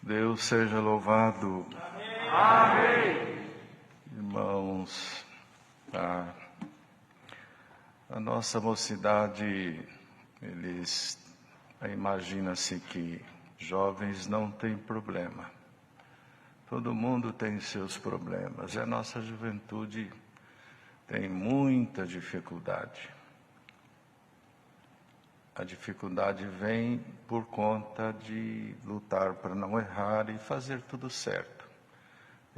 Deus seja louvado. Amém. Irmãos, a nossa mocidade, imagina-se que jovens não têm problema. Todo mundo tem seus problemas. E a nossa juventude tem muita dificuldade. A dificuldade vem por conta de lutar para não errar e fazer tudo certo.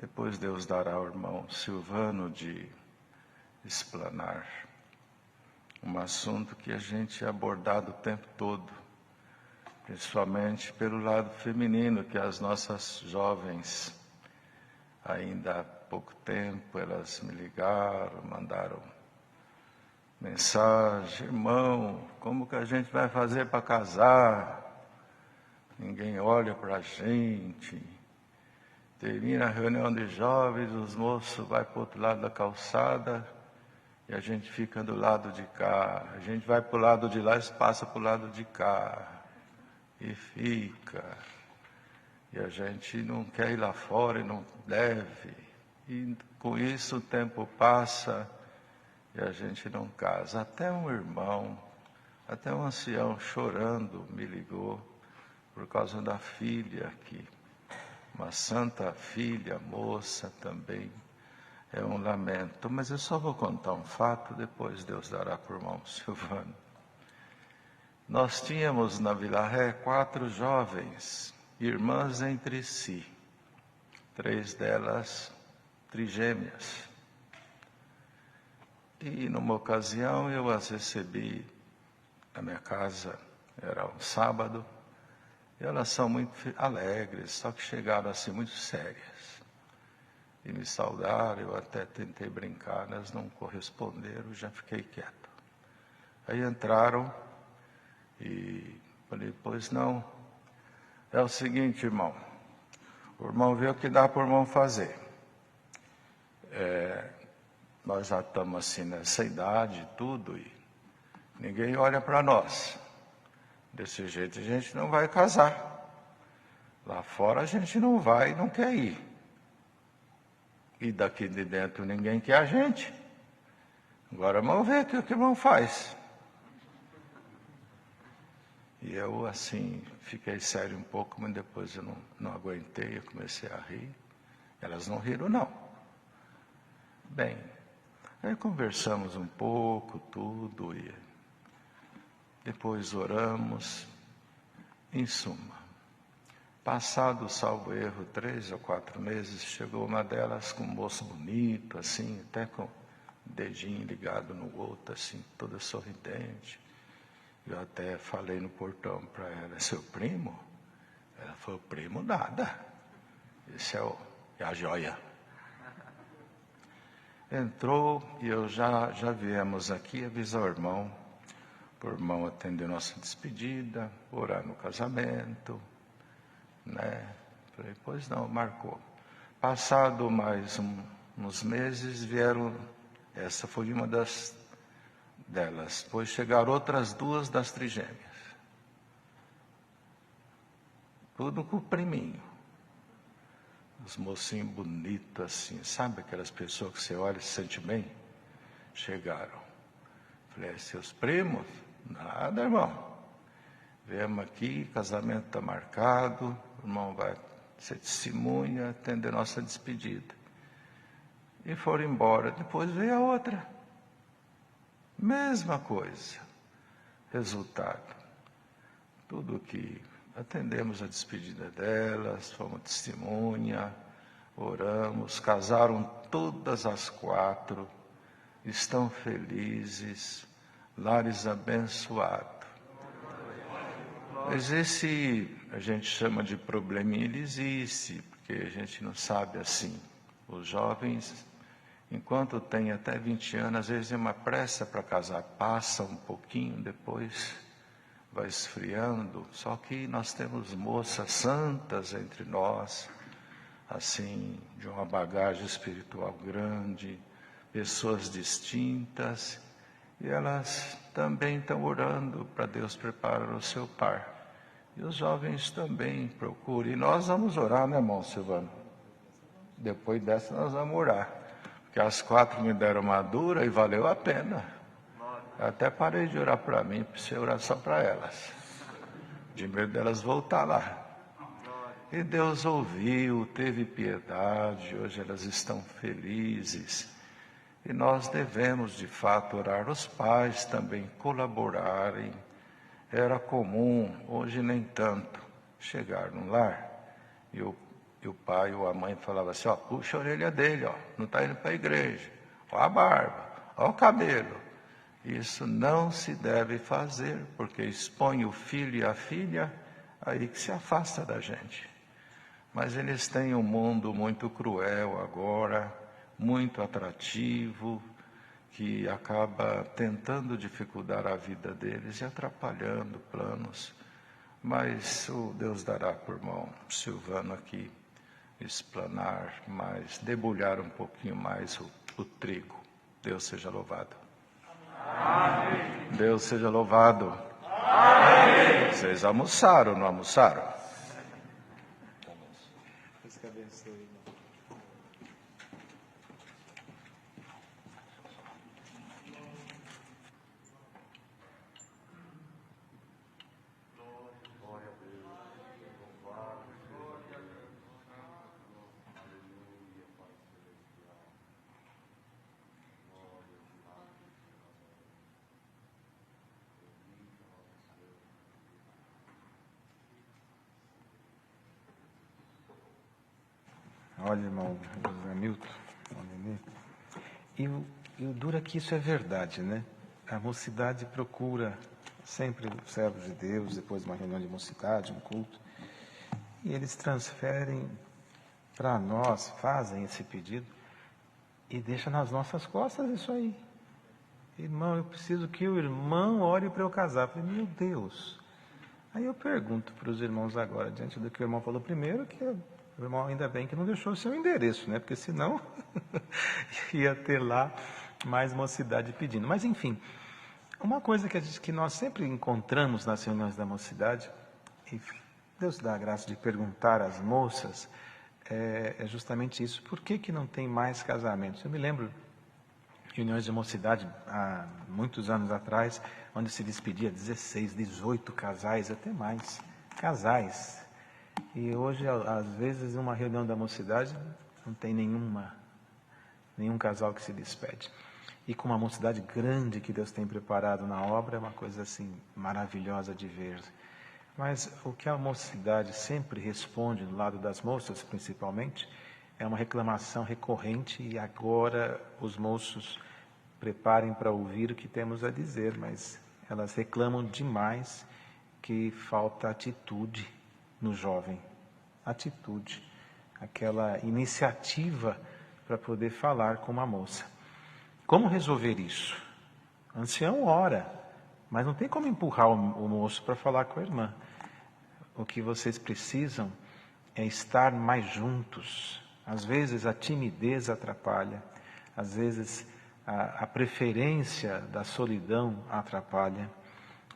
Depois Deus dará ao irmão Silvano de explanar um assunto que a gente é abordado o tempo todo, principalmente pelo lado feminino, que as nossas jovens, ainda há pouco tempo, elas me ligaram, mandaram mensagem: irmão, como que a gente vai fazer para casar? Ninguém olha para a gente. Termina a reunião de jovens, os moços vão para o outro lado da calçada e a gente fica do lado de cá. A gente vai para o lado de lá e passa para o lado de cá. E fica. E a gente não quer ir lá fora e não deve. E com isso o tempo passa e a gente não casa. Até um irmão, até um ancião chorando me ligou por causa da filha aqui. Uma santa filha, moça também. É um lamento. Mas eu só vou contar um fato, depois Deus dará para o irmão Silvano. Nós tínhamos na Vila Ré 4 jovens, irmãs entre si. 3 delas trigêmeas. E numa ocasião eu as recebi na minha casa, era um sábado, e elas são muito alegres, só que chegaram assim muito sérias. E me saudaram, eu até tentei brincar, elas não corresponderam, já fiquei quieto. Aí entraram e falei: pois não, é o seguinte, irmão, o irmão vê o que dá para o irmão fazer. Nós já estamos assim nessa idade e tudo, e ninguém olha para nós. Desse jeito a gente não vai casar. Lá fora a gente não vai, não quer ir. E daqui de dentro ninguém quer a gente. Agora vamos ver o que o irmão faz. E eu assim, fiquei sério um pouco, mas depois eu não aguentei, eu comecei a rir. Elas não riram não. Bem, aí conversamos um pouco, tudo, e depois oramos. Em suma, passado, salvo erro, 3 ou 4 meses, chegou uma delas com um moço bonito, assim, até com o dedinho ligado no outro, assim, toda sorridente. Eu até falei no portão para ela: é seu primo? Ela falou: primo nada, esse é a joia. Entrou e eu já viemos aqui avisar o irmão, para o irmão atender nossa despedida, orar no casamento, né? Falei: pois não, marcou. Passado mais uns meses, vieram, essa foi uma delas, depois chegaram outras 2 das trigêmeas. Tudo com o priminho. Os mocinhos bonitos assim, sabe aquelas pessoas que você olha e se sente bem? Chegaram. Falei: seus primos? Nada, irmão. Viemos aqui, casamento está marcado, o irmão vai ser testemunha, atender nossa despedida. E foram embora. Depois veio a outra. Mesma coisa. Resultado: tudo que atendemos a despedida delas, fomos testemunha, oramos, casaram todas as 4, estão felizes, lares abençoados. Mas esse, a gente chama de probleminha, ele existe, porque a gente não sabe assim. Os jovens, enquanto tem até 20 anos, às vezes é uma pressa para casar, passa um pouquinho, depois vai esfriando. Só que nós temos moças santas entre nós, assim, de uma bagagem espiritual grande, pessoas distintas, E elas também estão orando para Deus preparar o seu par. E os jovens também procuram. E nós vamos orar, né, irmão Silvano? Depois dessa nós vamos orar. Porque as 4 me deram uma dura e valeu a pena. Eu até parei de orar para mim, para você orar só para elas. De medo delas voltar lá. E Deus ouviu, teve piedade, hoje elas estão felizes. E nós devemos, de fato, orar. Os pais também colaborarem. Era comum, hoje nem tanto, chegar no lar e o pai ou a mãe falava assim, ó, puxa a orelha dele, ó, não está indo para a igreja, ó a barba, ó o cabelo. Isso não se deve fazer, porque expõe o filho e a filha aí que se afasta da gente. Mas eles têm um mundo muito cruel agora, muito atrativo, que acaba tentando dificultar a vida deles e atrapalhando planos. Mas o Deus dará por irmão Silvano aqui explanar mais, debulhar um pouquinho mais o trigo. Deus seja louvado. Amém. Deus seja louvado. Amém. Vocês almoçaram, não almoçaram? Deus que abençoe. Olha, irmão José Milton, e o duro é que isso é verdade, né? A mocidade procura sempre o servo de Deus, depois de uma reunião de mocidade, um culto, e eles transferem para nós, fazem esse pedido, e deixam nas nossas costas isso aí. Irmão, eu preciso que o irmão ore para eu casar. Eu falei, meu Deus. Aí eu pergunto para os irmãos agora, diante do que o irmão falou primeiro, que o irmão ainda bem que não deixou o seu endereço, né? Porque senão ia ter lá mais mocidade pedindo. Mas enfim, uma coisa que nós sempre encontramos nas reuniões da mocidade, e Deus dá a graça de perguntar às moças, é justamente isso. Por que não tem mais casamentos? Eu me lembro reuniões de mocidade há muitos anos atrás, onde se despedia 16, 18 casais, até mais, casais. E hoje, às vezes, uma reunião da mocidade, não tem nenhum casal que se despede. E com uma mocidade grande que Deus tem preparado na obra, é uma coisa assim maravilhosa de ver. Mas o que a mocidade sempre responde, do lado das moças principalmente, é uma reclamação recorrente, e agora os moços preparem para ouvir o que temos a dizer, mas elas reclamam demais que falta atitude no jovem. Atitude, aquela iniciativa para poder falar com uma moça. Como resolver isso? O ancião ora, mas não tem como empurrar o moço para falar com a irmã. O que vocês precisam é estar mais juntos. Às vezes a timidez atrapalha, às vezes a preferência da solidão atrapalha.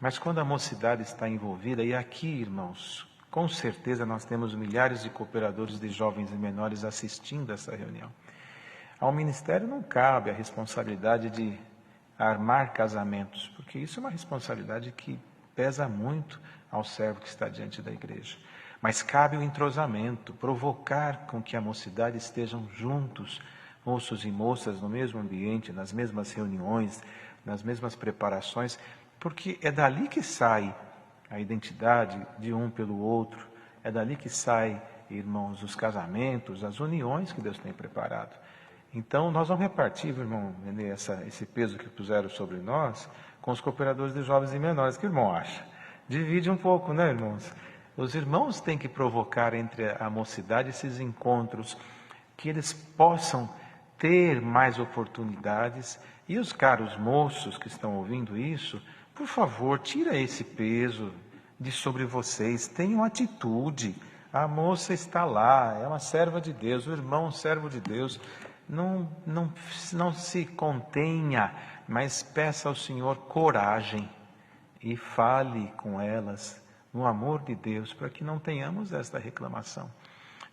Mas quando a mocidade está envolvida, e aqui, irmãos, com certeza nós temos milhares de cooperadores de jovens e menores assistindo essa reunião. Ao ministério não cabe a responsabilidade de armar casamentos, porque isso é uma responsabilidade que pesa muito ao servo que está diante da igreja. Mas cabe o entrosamento, provocar com que a mocidade estejam juntos, moços e moças, no mesmo ambiente, nas mesmas reuniões, nas mesmas preparações, porque é dali que sai a identidade de um pelo outro, é dali que sai, irmãos, os casamentos, as uniões que Deus tem preparado. Então, nós vamos repartir, irmão, esse peso que puseram sobre nós com os cooperadores de jovens e menores. O que o irmão acha? Divide um pouco, né, irmãos? Os irmãos têm que provocar entre a mocidade esses encontros, que eles possam ter mais oportunidades. E os caros moços que estão ouvindo isso, por favor, tira esse peso de sobre vocês, tenham atitude. A moça está lá, é uma serva de Deus, o irmão é um servo de Deus. não se contenha, mas peça ao Senhor coragem e fale com elas no amor de Deus, para que não tenhamos esta reclamação.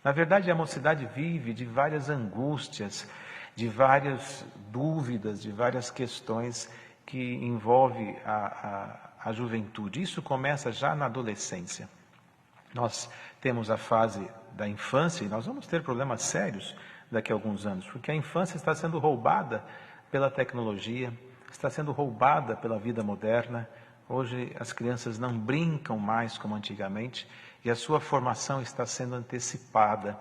Na verdade, a mocidade vive de várias angústias, de várias dúvidas, de várias questões que envolvem a juventude. Isso começa já na adolescência. Nós temos a fase da infância e nós vamos ter problemas sérios daqui a alguns anos, porque a infância está sendo roubada pela tecnologia, está sendo roubada pela vida moderna. Hoje as crianças não brincam mais como antigamente e a sua formação está sendo antecipada.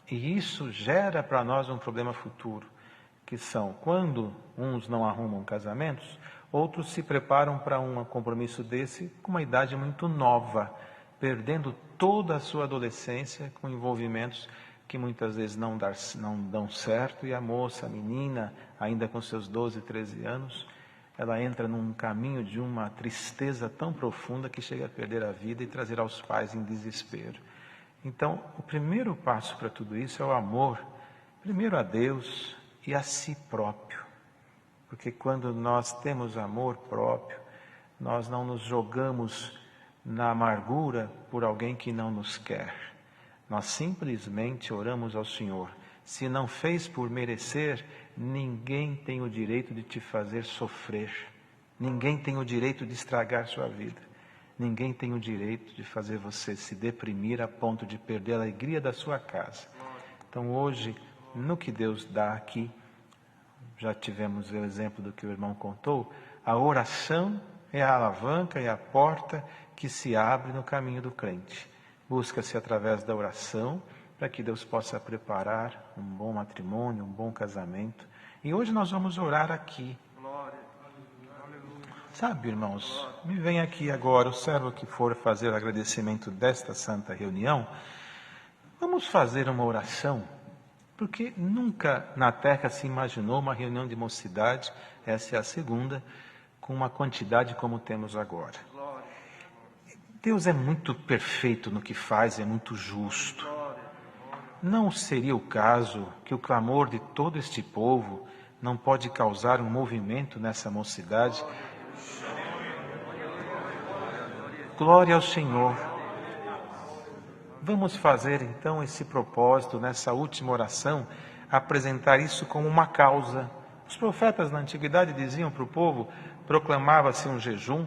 E isso gera para nós um problema futuro, que são quando uns não arrumam casamentos, outros se preparam para um compromisso desse com uma idade muito nova, perdendo toda a sua adolescência com envolvimentos que muitas vezes não dão certo, e a moça, a menina, ainda com seus 12, 13 anos, ela entra num caminho de uma tristeza tão profunda que chega a perder a vida e trazer aos pais em desespero. Então, o primeiro passo para tudo isso é o amor, primeiro a Deus e a si próprio. Porque quando nós temos amor próprio, nós não nos jogamos na amargura por alguém que não nos quer. Nós simplesmente oramos ao Senhor. Se não fez por merecer, ninguém tem o direito de te fazer sofrer. Ninguém tem o direito de estragar sua vida. Ninguém tem o direito de fazer você se deprimir a ponto de perder a alegria da sua casa. Então hoje, no que Deus dá aqui, já tivemos o exemplo do que o irmão contou, a oração é a alavanca e a porta que se abre no caminho do crente. Busca-se através da oração para que Deus possa preparar um bom matrimônio, um bom casamento. E hoje nós vamos orar aqui. Sabe, irmãos, me vem aqui agora o servo que for fazer o agradecimento desta santa reunião. Vamos fazer uma oração, porque nunca na terra se imaginou uma reunião de mocidade, essa é a segunda, com uma quantidade como temos agora. Deus é muito perfeito no que faz, é muito justo. Não seria o caso que o clamor de todo este povo não pode causar um movimento nessa mocidade? Glória ao Senhor. Vamos fazer então esse propósito, nessa última oração, apresentar isso como uma causa. Os profetas na antiguidade diziam para o povo, proclamava-se um jejum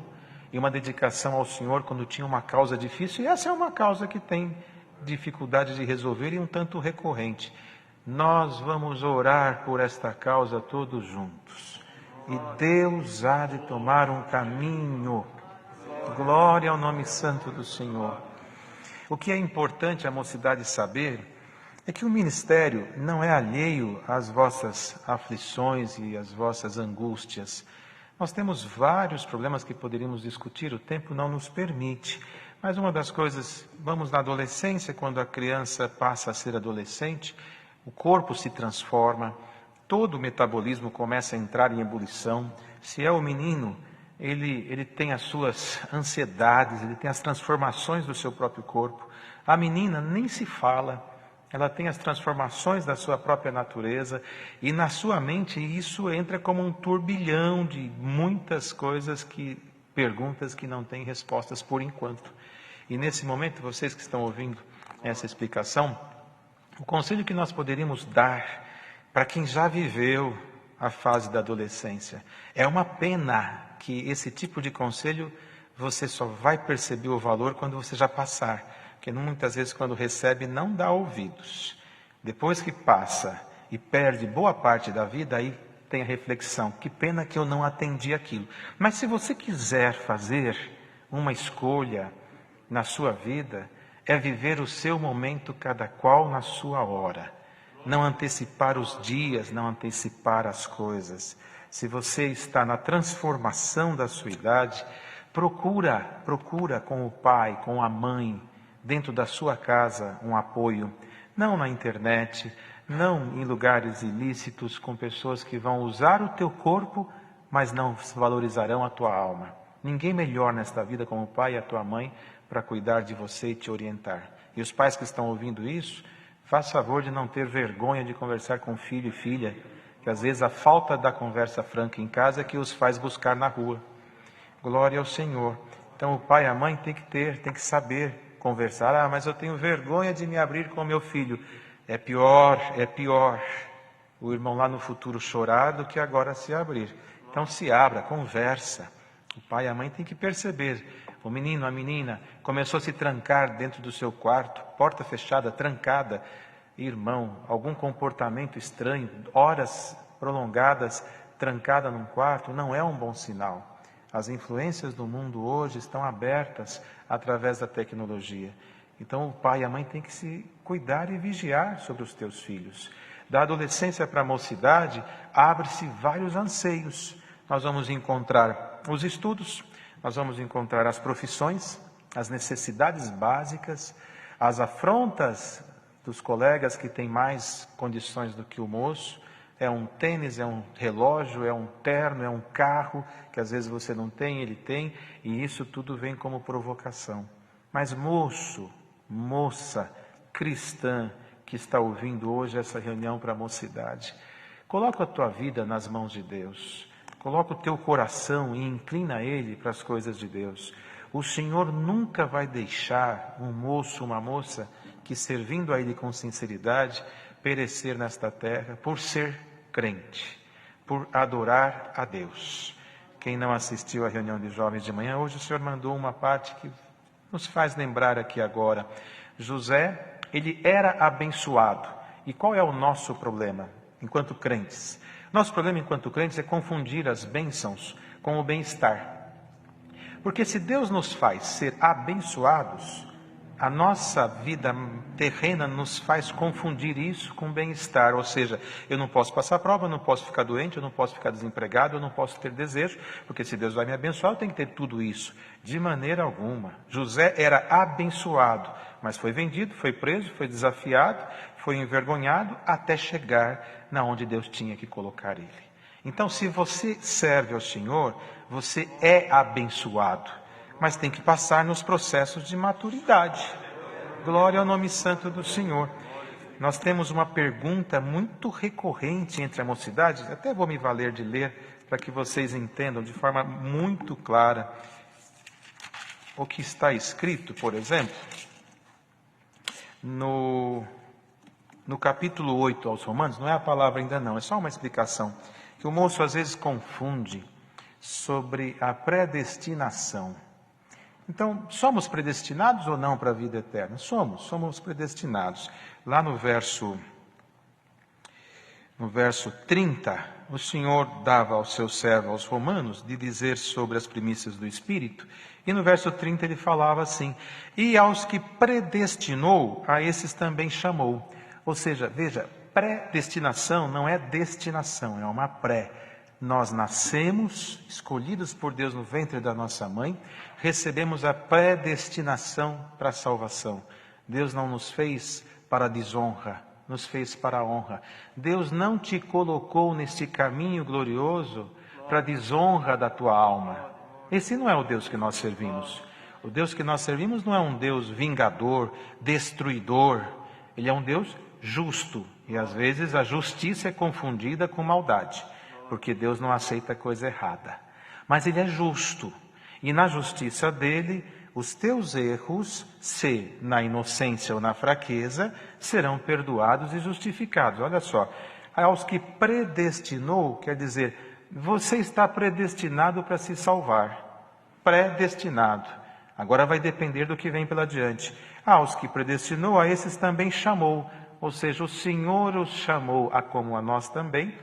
e uma dedicação ao Senhor quando tinha uma causa difícil, e essa é uma causa que tem dificuldade de resolver e um tanto recorrente. Nós vamos orar por esta causa todos juntos. E Deus há de tomar um caminho. Glória ao nome santo do Senhor. O que é importante a mocidade saber é que o ministério não é alheio às vossas aflições e às vossas angústias. Nós temos vários problemas que poderíamos discutir, o tempo não nos permite. Mas uma das coisas, vamos na adolescência, quando a criança passa a ser adolescente, o corpo se transforma, todo o metabolismo começa a entrar em ebulição. Se é o menino, ele tem as suas ansiedades, ele tem as transformações do seu próprio corpo. A menina nem se fala, ela tem as transformações da sua própria natureza, e na sua mente isso entra como um turbilhão de muitas coisas, perguntas que não têm respostas por enquanto. E nesse momento, vocês que estão ouvindo essa explicação, o conselho que nós poderíamos dar para quem já viveu a fase da adolescência, é uma pena que esse tipo de conselho você só vai perceber o valor quando você já passar. Porque muitas vezes quando recebe não dá ouvidos. Depois que passa e perde boa parte da vida, aí tem a reflexão, que pena que eu não atendi aquilo. Mas se você quiser fazer uma escolha na sua vida, é viver o seu momento cada qual na sua hora. Não antecipar os dias, não antecipar as coisas. Se você está na transformação da sua idade, procura com o pai, com a mãe, dentro da sua casa, um apoio. Não na internet, não em lugares ilícitos, com pessoas que vão usar o teu corpo, mas não valorizarão a tua alma. Ninguém melhor nesta vida como o pai e a tua mãe para cuidar de você e te orientar. E os pais que estão ouvindo isso, Faz favor de não ter vergonha de conversar com filho e filha, que às vezes a falta da conversa franca em casa é que os faz buscar na rua. Glória ao Senhor. Então o pai e a mãe tem que saber conversar. Ah, mas eu tenho vergonha de me abrir com meu filho. É pior o irmão lá no futuro chorar do que agora se abrir. Então se abra, conversa. O pai e a mãe têm que perceber. O menino, a menina, começou a se trancar dentro do seu quarto, porta fechada, trancada. Irmão, algum comportamento estranho, horas prolongadas, trancada num quarto, não é um bom sinal. As influências do mundo hoje estão abertas através da tecnologia. Então o pai e a mãe têm que se cuidar e vigiar sobre os teus filhos. Da adolescência para a mocidade, abre-se vários anseios. Nós vamos encontrar os estudos, nós vamos encontrar as profissões, as necessidades básicas, as afrontas dos colegas que têm mais condições do que o moço. É um tênis, é um relógio, é um terno, é um carro, que às vezes você não tem, ele tem, e isso tudo vem como provocação. Mas moço, moça, cristã, que está ouvindo hoje essa reunião para a mocidade, coloca a tua vida nas mãos de Deus. Coloca o teu coração e inclina ele para as coisas de Deus. O Senhor nunca vai deixar um moço, uma moça, que servindo a Ele com sinceridade, perecer nesta terra por ser crente, por adorar a Deus. Quem não assistiu à reunião de jovens de manhã, hoje o Senhor mandou uma parte que nos faz lembrar aqui agora. José, ele era abençoado. E qual é o nosso problema enquanto crentes? Nosso problema enquanto crentes é confundir as bênçãos com o bem-estar. Porque se Deus nos faz ser abençoados, a nossa vida terrena nos faz confundir isso com bem-estar. Ou seja, eu não posso passar prova, eu não posso ficar doente, eu não posso ficar desempregado, eu não posso ter desejo, porque se Deus vai me abençoar, eu tenho que ter tudo isso. De maneira alguma. José era abençoado, mas foi vendido, foi preso, foi desafiado, foi envergonhado, até chegar na onde Deus tinha que colocar ele. Então, se você serve ao Senhor, você é abençoado, mas tem que passar nos processos de maturidade. Glória ao nome santo do Senhor. Nós temos uma pergunta muito recorrente entre a mocidade, até vou me valer de ler, para que vocês entendam de forma muito clara o que está escrito, por exemplo, no capítulo 8 aos Romanos. Não é a palavra ainda não, é só uma explicação, que o moço às vezes confunde sobre a predestinação. Então, somos predestinados ou não para a vida eterna? Somos predestinados. Lá no verso 30, o Senhor dava ao seu servo, aos romanos, de dizer sobre as primícias do Espírito, e no verso 30 ele falava assim: e aos que predestinou, a esses também chamou. Ou seja, veja, predestinação não é destinação, é uma pré. Nós nascemos, escolhidos por Deus no ventre da nossa mãe, recebemos a predestinação para a salvação. Deus não nos fez para a desonra, nos fez para a honra. Deus não te colocou neste caminho glorioso para a desonra da tua alma. Esse não é o Deus que nós servimos. O Deus que nós servimos não é um Deus vingador, destruidor. Ele é um Deus justo. E às vezes a justiça é confundida com maldade, porque Deus não aceita coisa errada. Mas Ele é justo. E na justiça dele, os teus erros, se na inocência ou na fraqueza, serão perdoados e justificados. Olha só, aos que predestinou, quer dizer, você está predestinado para se salvar. Predestinado. Agora vai depender do que vem pela diante. Aos que predestinou, a esses também chamou. Ou seja, o Senhor os chamou, a como a nós também,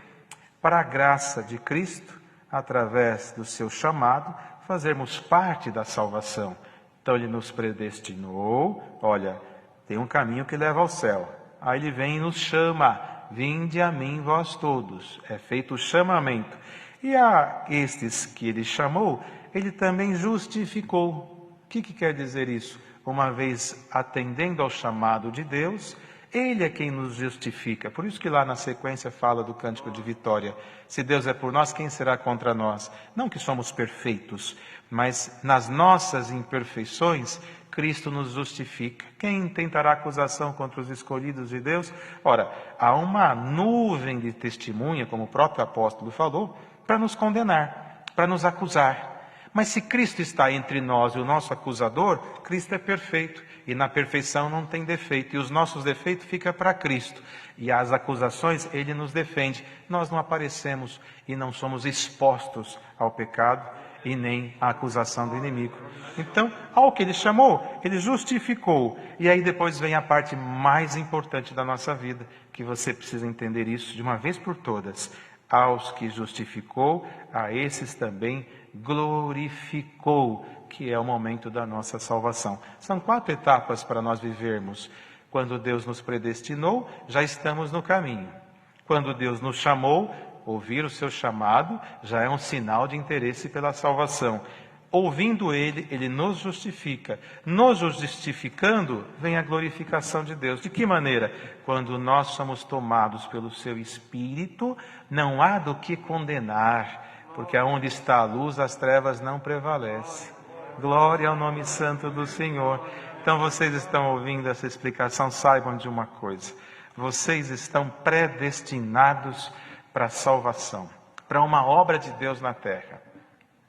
para a graça de Cristo, através do seu chamado, fazermos parte da salvação. Então Ele nos predestinou, olha, tem um caminho que leva ao céu. Aí Ele vem e nos chama, vinde a mim vós todos. É feito o chamamento. E a estes que Ele chamou, Ele também justificou. O que quer dizer isso? Uma vez atendendo ao chamado de Deus, Ele é quem nos justifica. Por isso que lá na sequência fala do cântico de vitória. Se Deus é por nós, quem será contra nós? Não que somos perfeitos, mas nas nossas imperfeições, Cristo nos justifica. Quem tentará acusação contra os escolhidos de Deus? Ora, há uma nuvem de testemunha, como o próprio apóstolo falou, para nos condenar, para nos acusar. Mas se Cristo está entre nós e o nosso acusador, Cristo é perfeito. E na perfeição não tem defeito. E os nossos defeitos ficam para Cristo. E as acusações, Ele nos defende. Nós não aparecemos e não somos expostos ao pecado e nem à acusação do inimigo. Então, ao que Ele chamou, Ele justificou. E aí depois vem a parte mais importante da nossa vida, que você precisa entender isso de uma vez por todas. Aos que justificou, a esses também glorificou, que é o momento da nossa salvação. São 4 etapas para nós vivermos. Quando Deus nos predestinou, já estamos no caminho. Quando Deus nos chamou, ouvir o seu chamado já é um sinal de interesse pela salvação. Ouvindo Ele, Ele nos justifica. Nos justificando, vem a glorificação de Deus. De que maneira? Quando nós somos tomados pelo Seu Espírito, não há do que condenar, porque aonde está a luz, as trevas não prevalecem. Glória ao nome santo do Senhor. Então vocês estão ouvindo essa explicação, saibam de uma coisa. Vocês estão predestinados para a salvação, para uma obra de Deus na terra.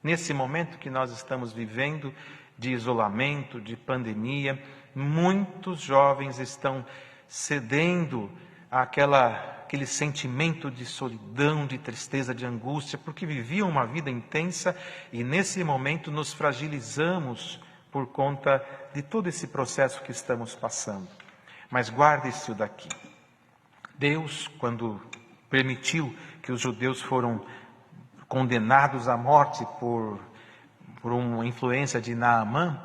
Nesse momento que nós estamos vivendo de isolamento, de pandemia, muitos jovens estão cedendo àquele sentimento de solidão, de tristeza, de angústia, porque viviam uma vida intensa e nesse momento nos fragilizamos por conta de todo esse processo que estamos passando. Mas guarde-se o daqui. Deus, quando permitiu que os judeus foram condenados à morte por uma influência de Naamã,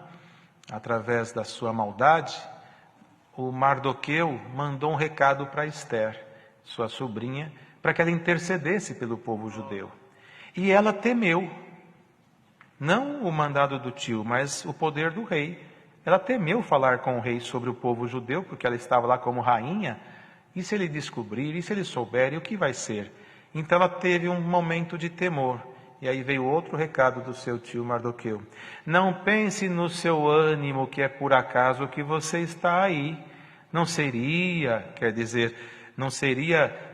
através da sua maldade, o Mardoqueu mandou um recado para Esther, sua sobrinha, para que ela intercedesse pelo povo judeu. E ela temeu, não o mandado do tio, mas o poder do rei. Ela temeu falar com o rei sobre o povo judeu, porque ela estava lá como rainha. E se ele descobrir, e se ele souber, e o que vai ser? Então ela teve um momento de temor. E aí veio outro recado do seu tio Mardoqueu. Não pense no seu ânimo que é por acaso que você está aí. Não seria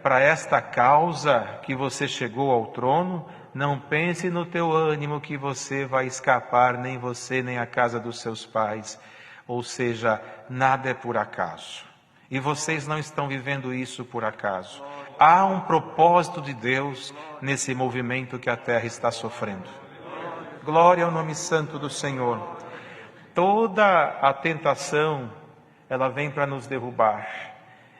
para esta causa que você chegou ao trono? Não pense no teu ânimo que você vai escapar, nem você, nem a casa dos seus pais. Ou seja, nada é por acaso. E vocês não estão vivendo isso por acaso. Há um propósito de Deus nesse movimento que a terra está sofrendo. Glória ao nome santo do Senhor. Toda a tentação, ela vem para nos derrubar.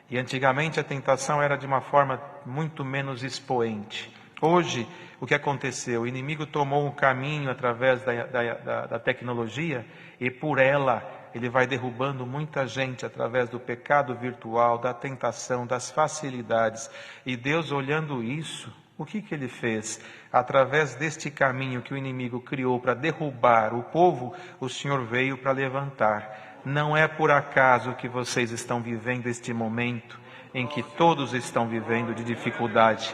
E antigamente a tentação era de uma forma muito menos expoente. Hoje, o que aconteceu? O inimigo tomou um caminho através da tecnologia e por ela ele vai derrubando muita gente através do pecado virtual, da tentação, das facilidades. E Deus, olhando isso, o que ele fez? Através deste caminho que o inimigo criou para derrubar o povo, o Senhor veio para levantar. Não é por acaso que vocês estão vivendo este momento em que todos estão vivendo de dificuldade.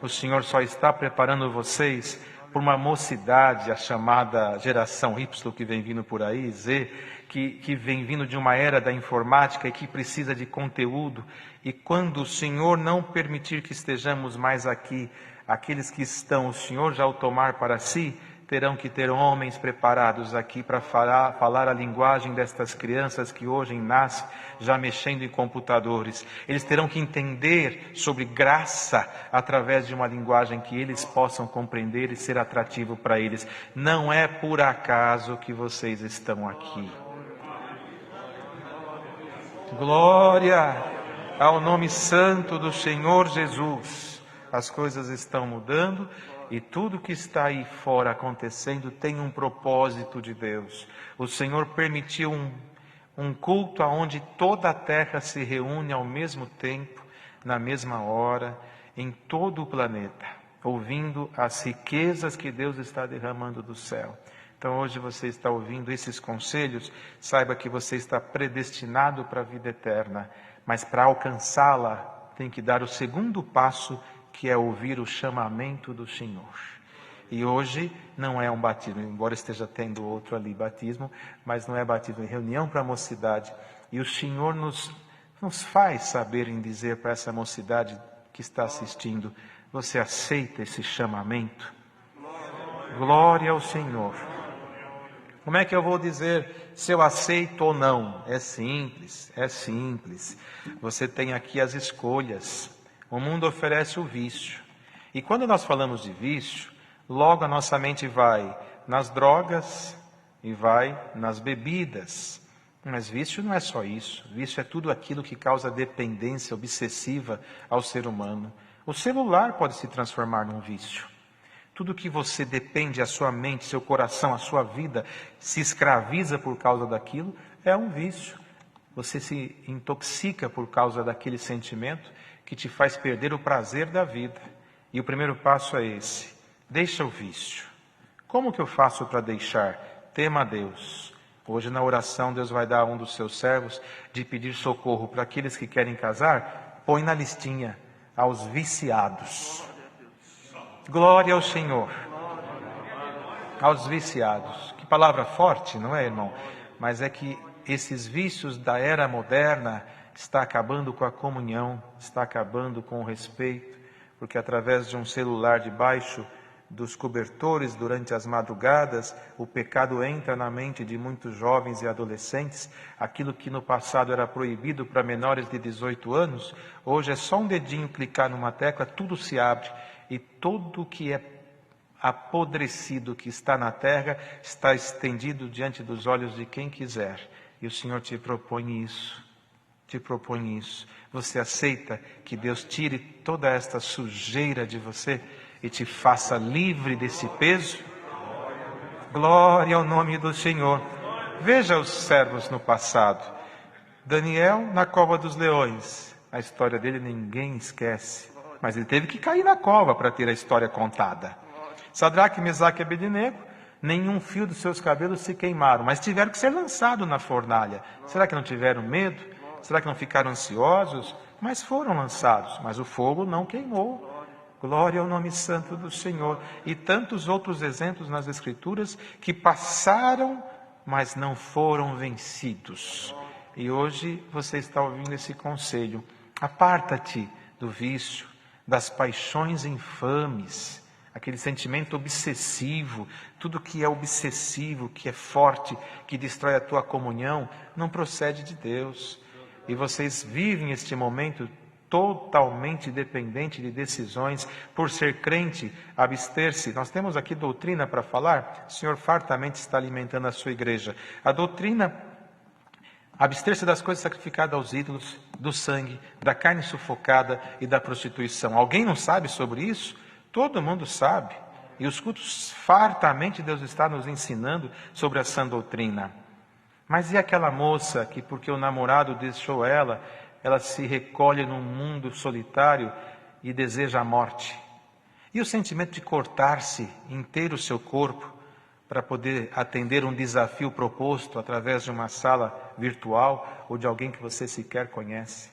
O Senhor só está preparando vocês por uma mocidade, a chamada geração Y que vem vindo por aí, Z, que vem vindo de uma era da informática e que precisa de conteúdo. E quando o Senhor não permitir que estejamos mais aqui, aqueles que estão, o Senhor já o tomar para si, terão que ter homens preparados aqui para falar a linguagem destas crianças que hoje nascem já mexendo em computadores. Eles terão que entender sobre graça através de uma linguagem que eles possam compreender e ser atrativo para eles. Não é por acaso que vocês estão aqui. Glória ao nome santo do Senhor Jesus. As coisas estão mudando. E tudo que está aí fora acontecendo tem um propósito de Deus. O Senhor permitiu um culto onde toda a terra se reúne ao mesmo tempo, na mesma hora, em todo o planeta, ouvindo as riquezas que Deus está derramando do céu. Então hoje você está ouvindo esses conselhos, saiba que você está predestinado para a vida eterna, mas para alcançá-la tem que dar o segundo passo, que é ouvir o chamamento do Senhor. E hoje não é um batismo, embora esteja tendo outro ali, batismo, mas não é batismo, é reunião para a mocidade. E o Senhor nos faz saber em dizer para essa mocidade que está assistindo: você aceita esse chamamento? Glória ao Senhor. Como é que eu vou dizer se eu aceito ou não? É simples, é simples. Você tem aqui as escolhas. O mundo oferece o vício. E quando nós falamos de vício, logo a nossa mente vai nas drogas e vai nas bebidas. Mas vício não é só isso. Vício é tudo aquilo que causa dependência obsessiva ao ser humano. O celular pode se transformar num vício. Tudo que você depende, a sua mente, seu coração, a sua vida, se escraviza por causa daquilo, é um vício. Você se intoxica por causa daquele sentimento que te faz perder o prazer da vida. E o primeiro passo é esse: deixa o vício. Como que eu faço para deixar? Tema a Deus. Hoje na oração Deus vai dar a um dos seus servos de pedir socorro para aqueles que querem casar. Põe na listinha: aos viciados. Glória ao Senhor. Aos viciados. Que palavra forte, não é, irmão? Mas é que esses vícios da era moderna está acabando com a comunhão, está acabando com o respeito, porque através de um celular debaixo dos cobertores durante as madrugadas, o pecado entra na mente de muitos jovens e adolescentes. Aquilo que no passado era proibido para menores de 18 anos, hoje é só um dedinho clicar numa tecla, tudo se abre. E tudo que é apodrecido que está na terra está estendido diante dos olhos de quem quiser. E o Senhor te propõe isso. Te propõe isso. Você aceita que Deus tire toda esta sujeira de você e te faça livre desse peso? Glória ao nome do Senhor. Veja os servos no passado. Daniel na cova dos leões. A história dele ninguém esquece. Mas ele teve que cair na cova para ter a história contada. Sadraque, Mesaque e Abednego, nenhum fio dos seus cabelos se queimaram, mas tiveram que ser lançados na fornalha. Será que não tiveram medo? Será que não ficaram ansiosos? Mas foram lançados, mas o fogo não queimou. Glória ao nome santo do Senhor. E tantos outros exemplos nas Escrituras que passaram, mas não foram vencidos. E hoje você está ouvindo esse conselho: aparta-te do vício, das paixões infames, aquele sentimento obsessivo. Tudo que é obsessivo, que é forte, que destrói a tua comunhão, não procede de Deus. E vocês vivem este momento totalmente dependente de decisões. Por ser crente, abster-se. Nós temos aqui doutrina para falar. O Senhor fartamente está alimentando a sua igreja. A doutrina: abster-se das coisas sacrificadas aos ídolos, do sangue, da carne sufocada e da prostituição. Alguém não sabe sobre isso? Todo mundo sabe. E os cultos, fartamente Deus está nos ensinando sobre a sã doutrina. Mas e aquela moça que, porque o namorado deixou ela se recolhe num mundo solitário e deseja a morte? E o sentimento de cortar-se inteiro o seu corpo para poder atender um desafio proposto através de uma sala virtual ou de alguém que você sequer conhece?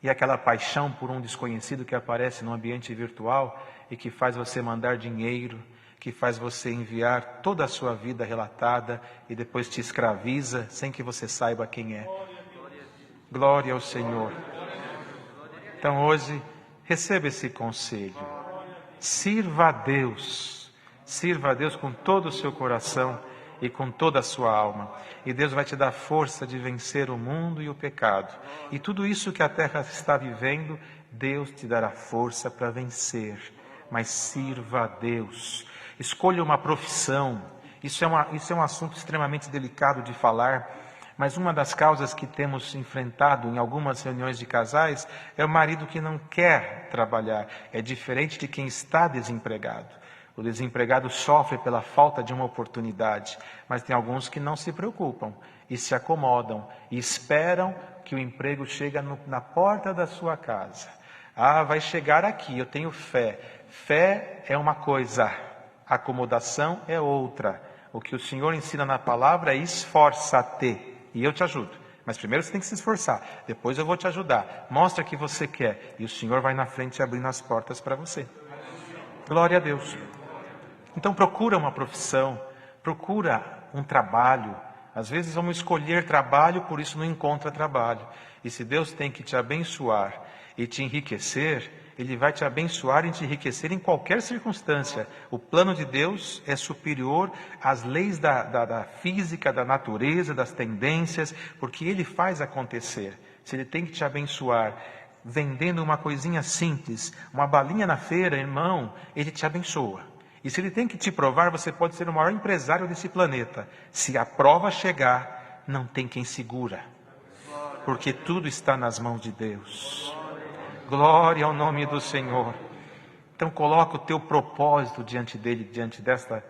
E aquela paixão por um desconhecido que aparece no ambiente virtual e que faz você mandar dinheiro, que faz você enviar toda a sua vida relatada e depois te escraviza sem que você saiba quem é. Glória ao Senhor. Então hoje, receba esse conselho. Sirva a Deus. Sirva a Deus com todo o seu coração e com toda a sua alma. E Deus vai te dar força de vencer o mundo e o pecado. E tudo isso que a terra está vivendo, Deus te dará força para vencer. Mas sirva a Deus. Escolha uma profissão. Isso é um assunto extremamente delicado de falar. Mas uma das causas que temos enfrentado em algumas reuniões de casais é o marido que não quer trabalhar. É diferente de quem está desempregado. O desempregado sofre pela falta de uma oportunidade, mas tem alguns que não se preocupam e se acomodam e esperam que o emprego chegue na porta da sua casa. Ah, vai chegar aqui, eu tenho fé. Fé é uma coisa, acomodação é outra. O que o Senhor ensina na palavra é esforça-te, e eu te ajudo. Mas primeiro você tem que se esforçar, depois eu vou te ajudar. Mostra que você quer, e o Senhor vai na frente abrindo as portas para você. Glória a Deus. Então procura uma profissão, procura um trabalho. Às vezes vamos escolher trabalho, por isso não encontra trabalho. E se Deus tem que te abençoar e te enriquecer, Ele vai te abençoar e te enriquecer em qualquer circunstância. O plano de Deus é superior às leis da física, da natureza, das tendências, porque Ele faz acontecer. Se Ele tem que te abençoar vendendo uma coisinha simples, uma balinha na feira, irmão, Ele te abençoa. E se Ele tem que te provar, você pode ser o maior empresário desse planeta. Se a prova chegar, não tem quem segura. Porque tudo está nas mãos de Deus. Glória ao nome do Senhor. Então coloca o teu propósito diante dele, diante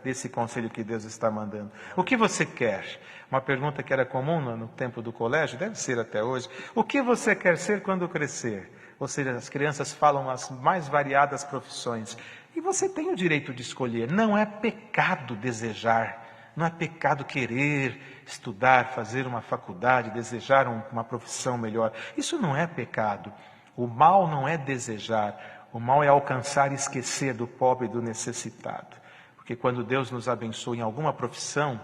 desse conselho que Deus está mandando. O que você quer? Uma pergunta que era comum no tempo do colégio, deve ser até hoje. O que você quer ser quando crescer? Ou seja, as crianças falam as mais variadas profissões. E você tem o direito de escolher. Não é pecado desejar. Não é pecado querer estudar, fazer uma faculdade, desejar uma profissão melhor. Isso não é pecado. O mal não é desejar. O mal é alcançar e esquecer do pobre e do necessitado. Porque quando Deus nos abençoa em alguma profissão,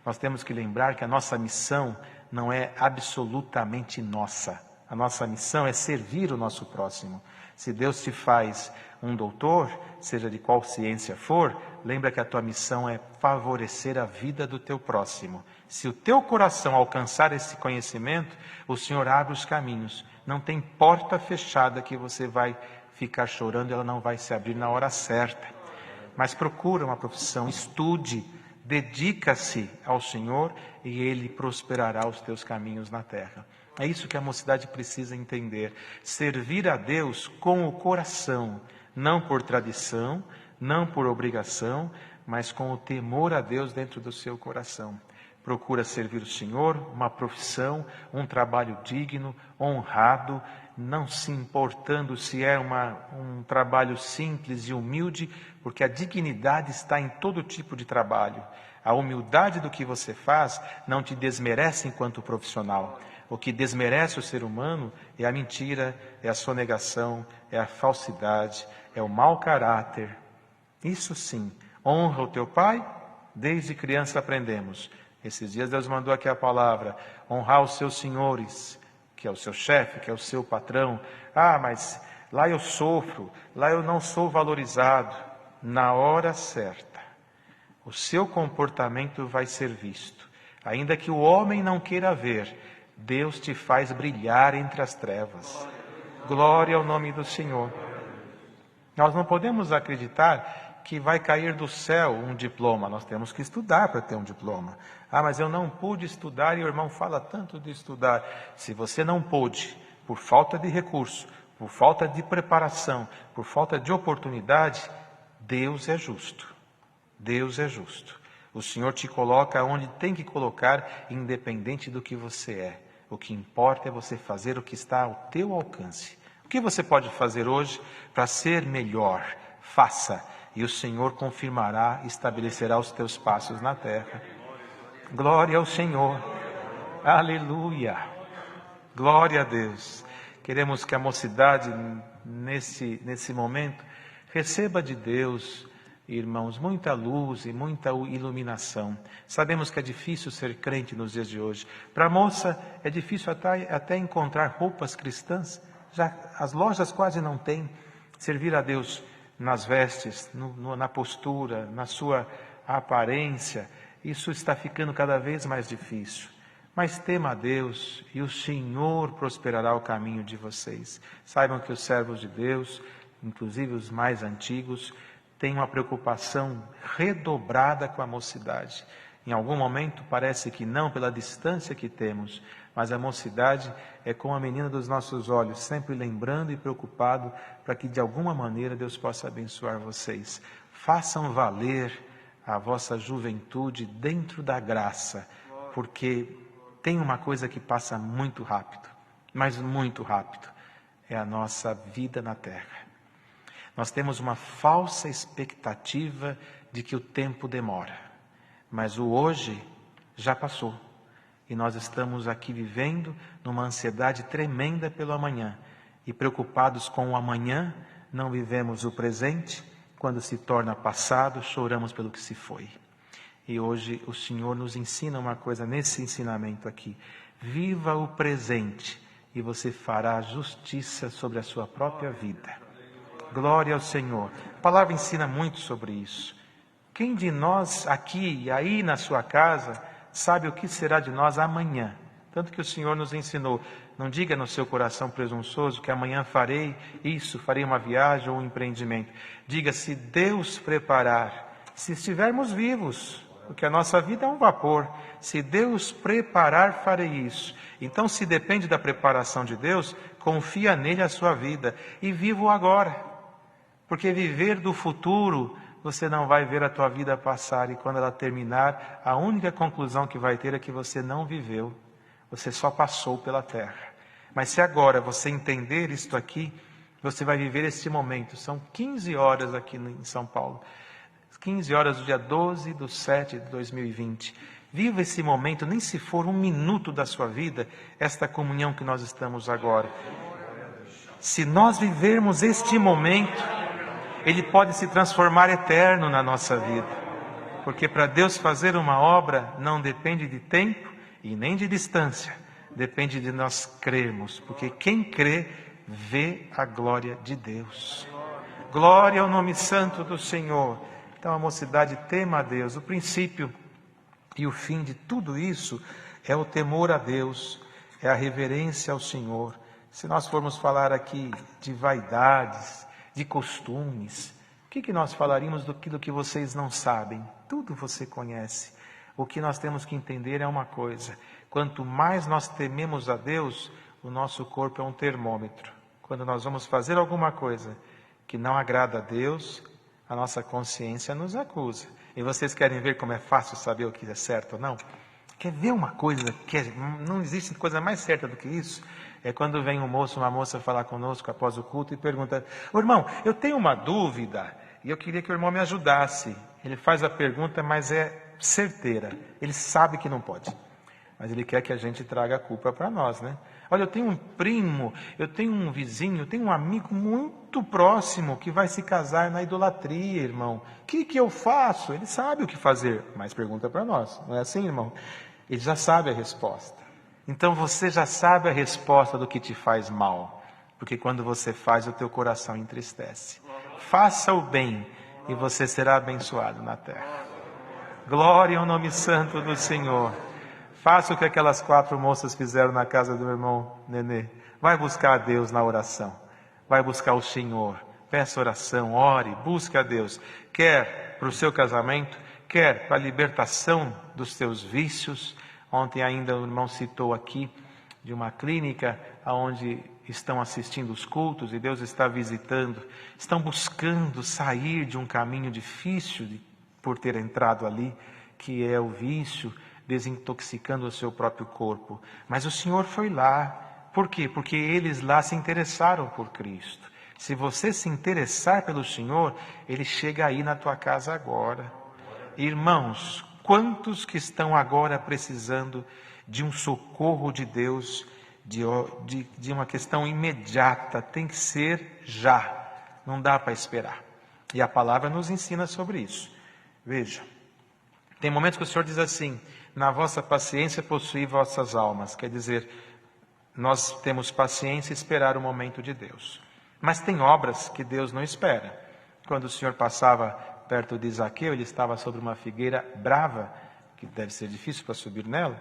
nós temos que lembrar que a nossa missão não é absolutamente nossa. A nossa missão é servir o nosso próximo. Se Deus te faz um doutor, seja de qual ciência for, lembra que a tua missão é favorecer a vida do teu próximo. Se o teu coração alcançar esse conhecimento, o Senhor abre os caminhos. Não tem porta fechada que você vai ficar chorando, ela não vai se abrir na hora certa. Mas procura uma profissão, estude, dedica-se ao Senhor e Ele prosperará os teus caminhos na terra. É isso que a mocidade precisa entender. Servir a Deus com o coração, não por tradição, não por obrigação, mas com o temor a Deus dentro do seu coração. Procura servir o Senhor, uma profissão, um trabalho digno, honrado, não se importando se é um trabalho simples e humilde, porque a dignidade está em todo tipo de trabalho. A humildade do que você faz não te desmerece enquanto profissional. O que desmerece o ser humano é a mentira, é a sonegação, é a falsidade, é o mau caráter. Isso sim, honra o teu pai, desde criança aprendemos. Esses dias Deus mandou aqui a palavra, honrar os seus senhores, que é o seu chefe, que é o seu patrão. Ah, mas lá eu sofro, lá eu não sou valorizado. Na hora certa, o seu comportamento vai ser visto. Ainda que o homem não queira ver, Deus te faz brilhar entre as trevas. Glória ao nome do Senhor. Nós não podemos acreditar que vai cair do céu um diploma. Nós temos que estudar para ter um diploma. Ah, mas eu não pude estudar e o irmão fala tanto de estudar. Se você não pôde, por falta de recurso, por falta de preparação, por falta de oportunidade, Deus é justo. Deus é justo. O Senhor te coloca onde tem que colocar, independente do que você é. O que importa é você fazer o que está ao teu alcance. O que você pode fazer hoje para ser melhor? Faça, e o Senhor confirmará e estabelecerá os teus passos na terra. Glória ao Senhor. Aleluia. Glória a Deus. Queremos que a mocidade, nesse momento, receba de Deus, irmãos, muita luz e muita iluminação. Sabemos que é difícil ser crente nos dias de hoje. Para a moça é difícil até encontrar roupas cristãs. Já as lojas quase não têm. Servir a Deus nas vestes, na postura, na sua aparência, isso está ficando cada vez mais difícil. Mas tema a Deus e o Senhor prosperará o caminho de vocês. Saibam que os servos de Deus, inclusive os mais antigos, têm uma preocupação redobrada com a mocidade. Em algum momento parece que não, pela distância que temos, mas a mocidade é como a menina dos nossos olhos, sempre lembrando e preocupado para que de alguma maneira Deus possa abençoar vocês. Façam valer a vossa juventude dentro da graça, porque tem uma coisa que passa muito rápido, mas muito rápido, é a nossa vida na terra. Nós temos uma falsa expectativa de que o tempo demora, mas o hoje já passou. E nós estamos aqui vivendo numa ansiedade tremenda pelo amanhã. E preocupados com o amanhã, não vivemos o presente, Quando se torna passado, choramos pelo que se foi. E hoje o Senhor nos ensina uma coisa nesse ensinamento aqui. Viva o presente e você fará justiça sobre a sua própria vida. Glória ao Senhor. A palavra ensina muito sobre isso. Quem de nós aqui e aí na sua casa sabe o que será de nós amanhã? Tanto que o Senhor nos ensinou, não diga no seu coração presunçoso que amanhã farei isso, farei uma viagem ou um empreendimento. Diga, se Deus preparar, se estivermos vivos, porque a nossa vida é um vapor. Se Deus preparar, farei isso. Então, se depende da preparação de Deus, confia nele a sua vida e viva o agora. Porque viver do futuro, você não vai ver a tua vida passar e quando ela terminar, a única conclusão que vai ter é que você não viveu. Você só passou pela terra. Mas se agora você entender isto aqui, você vai viver este momento. São 15 horas aqui em São Paulo. 15 horas do dia 12/7/2020. Viva esse momento, nem se for um minuto da sua vida, esta comunhão que nós estamos agora. Se nós vivermos este momento, ele pode se transformar eterno na nossa vida. Porque para Deus fazer uma obra, não depende de tempo e nem de distância. Depende de nós crermos. Porque quem crê, vê a glória de Deus. Glória ao nome santo do Senhor. Então a mocidade tema a Deus. O princípio e o fim de tudo isso é o temor a Deus, é a reverência ao Senhor. Se nós formos falar aqui de vaidades, de costumes, o que nós falaríamos do que vocês não sabem? Tudo você conhece. O que nós temos que entender é uma coisa: quanto mais nós tememos a Deus, o nosso corpo é um termômetro. Quando nós vamos fazer alguma coisa que não agrada a Deus, a nossa consciência nos acusa. E vocês querem ver como é fácil saber o que é certo ou não? Quer ver uma coisa que não existe coisa mais certa do que isso? É quando vem um moço, uma moça falar conosco após o culto e pergunta: irmão, eu tenho uma dúvida e eu queria que o irmão me ajudasse. Ele faz a pergunta, mas é certeira. Ele sabe que não pode. Mas ele quer que a gente traga a culpa para nós, né? Olha, eu tenho um primo, eu tenho um vizinho, eu tenho um amigo muito próximo que vai se casar na idolatria, irmão. O que eu faço? Ele sabe o que fazer, mas pergunta para nós. Não é assim, irmão? Ele já sabe a resposta. Então você já sabe a resposta do que te faz mal. Porque quando você faz, o teu coração entristece. Faça o bem e você será abençoado na terra. Glória ao nome santo do Senhor. Faça o que aquelas 4 moças fizeram na casa do irmão Nenê. Vai buscar a Deus na oração. Vai buscar o Senhor. Peça oração, ore, busque a Deus. Quer para o seu casamento, quer para a libertação dos seus vícios. Ontem ainda o irmão citou aqui de uma clínica onde estão assistindo os cultos e Deus está visitando. Estão buscando sair de um caminho difícil por ter entrado ali, que é o vício, desintoxicando o seu próprio corpo. Mas o Senhor foi lá. Por quê? Porque eles lá se interessaram por Cristo. Se você se interessar pelo Senhor, Ele chega aí na tua casa agora. Irmãos, quantos que estão agora precisando de um socorro de Deus, de uma questão imediata? Tem que ser já. Não dá para esperar. E a palavra nos ensina sobre isso. Veja, tem momentos que o Senhor diz assim: na vossa paciência possuí vossas almas. Quer dizer, nós temos paciência e esperar o momento de Deus. Mas tem obras que Deus não espera. Quando o Senhor passava perto de Zaqueu, ele estava sobre uma figueira brava, que deve ser difícil para subir nela.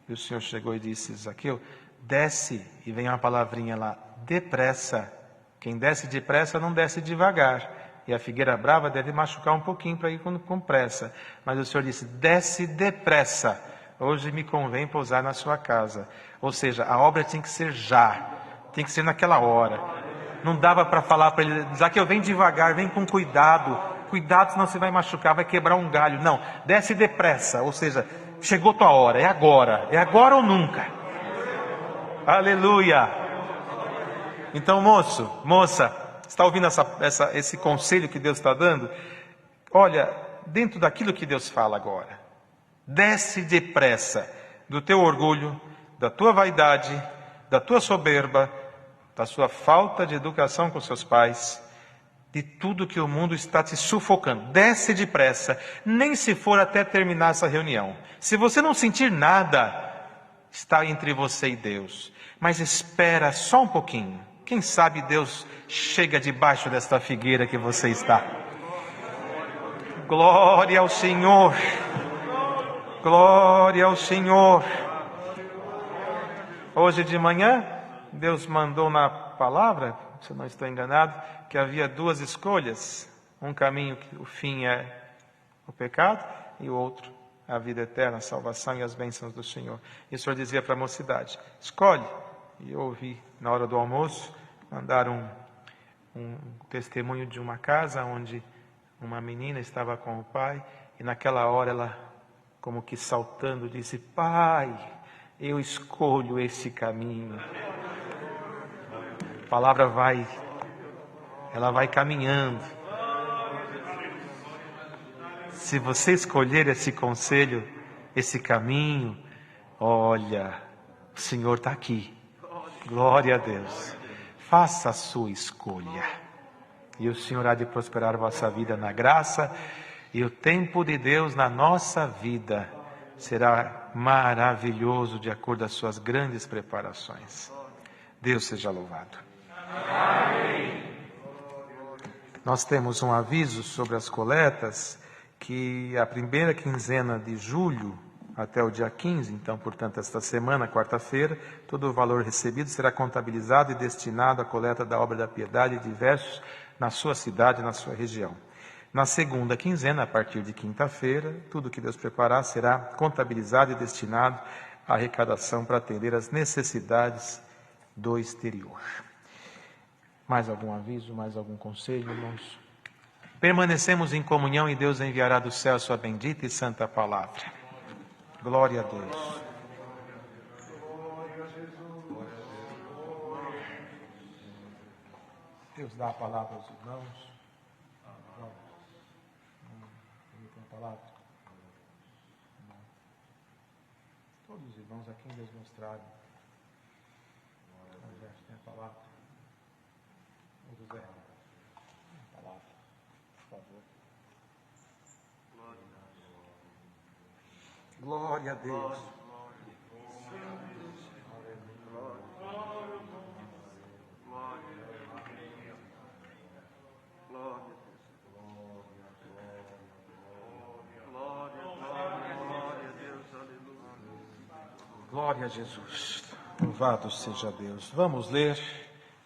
E o Senhor chegou e disse: Zaqueu, desce. E vem uma palavrinha lá: depressa. Quem desce depressa não desce devagar. E a figueira brava deve machucar um pouquinho para ir com pressa. Mas o Senhor disse: desce depressa. Hoje me convém pousar na sua casa. Ou seja, a obra tem que ser já. Tem que ser naquela hora. Não dava para falar para ele: Zaqueu, vem devagar, vem com cuidado. Cuidado, senão você vai machucar, vai quebrar um galho. Não, desce depressa. Ou seja, chegou tua hora, é agora. É agora ou nunca. Aleluia. Então, moço, moça, está ouvindo esse conselho que Deus está dando? Olha, dentro daquilo que Deus fala agora, desce depressa do teu orgulho, da tua vaidade, da tua soberba, da sua falta de educação com seus pais. de tudo que o mundo está te sufocando. Desce depressa, nem se for até terminar essa reunião. Se você não sentir nada, está entre você e Deus. Mas espera só um pouquinho. Quem sabe Deus chega debaixo desta figueira que você está. Glória ao Senhor. Glória ao Senhor. Hoje de manhã, Deus mandou na palavra, se eu não estou enganado, que havia duas escolhas. Um caminho que o fim é o pecado e o outro a vida eterna, a salvação e as bênçãos do Senhor. E o Senhor dizia para a mocidade, escolhe. E eu ouvi na hora do almoço, mandaram um testemunho de uma casa onde uma menina estava com o pai e naquela hora ela, como que saltando, disse, pai, eu escolho esse caminho. A palavra ela vai caminhando. Se você escolher esse conselho, esse caminho, olha, o Senhor está aqui. Glória a Deus. Faça a sua escolha. E o Senhor há de prosperar a vossa vida na graça. E o tempo de Deus na nossa vida será maravilhoso de acordo com as suas grandes preparações. Deus seja louvado. Amém. Nós temos um aviso sobre as coletas, que a primeira quinzena de julho até o dia 15, então, portanto, esta semana, quarta-feira, todo o valor recebido será contabilizado e destinado à coleta da obra da piedade e diversos na sua cidade, na sua região. Na segunda quinzena, a partir de quinta-feira, tudo que Deus preparar será contabilizado e destinado à arrecadação para atender as necessidades do exterior. Mais algum aviso, mais algum conselho, irmãos? Permanecemos em comunhão e Deus enviará do céu a sua bendita e santa palavra. Glória a Deus. Deus dá a palavra aos irmãos. Tem a palavra? Todos os irmãos a quem Deus mostraram. Tem a palavra. O José. A palavra, por favor. Glória a Deus. Glória a Jesus. Louvado seja Deus. Vamos ler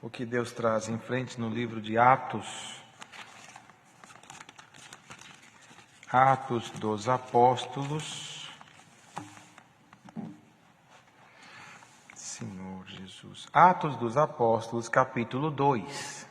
o que Deus traz em frente no livro de Atos. Atos dos Apóstolos. Senhor Jesus. Atos dos Apóstolos, capítulo 2.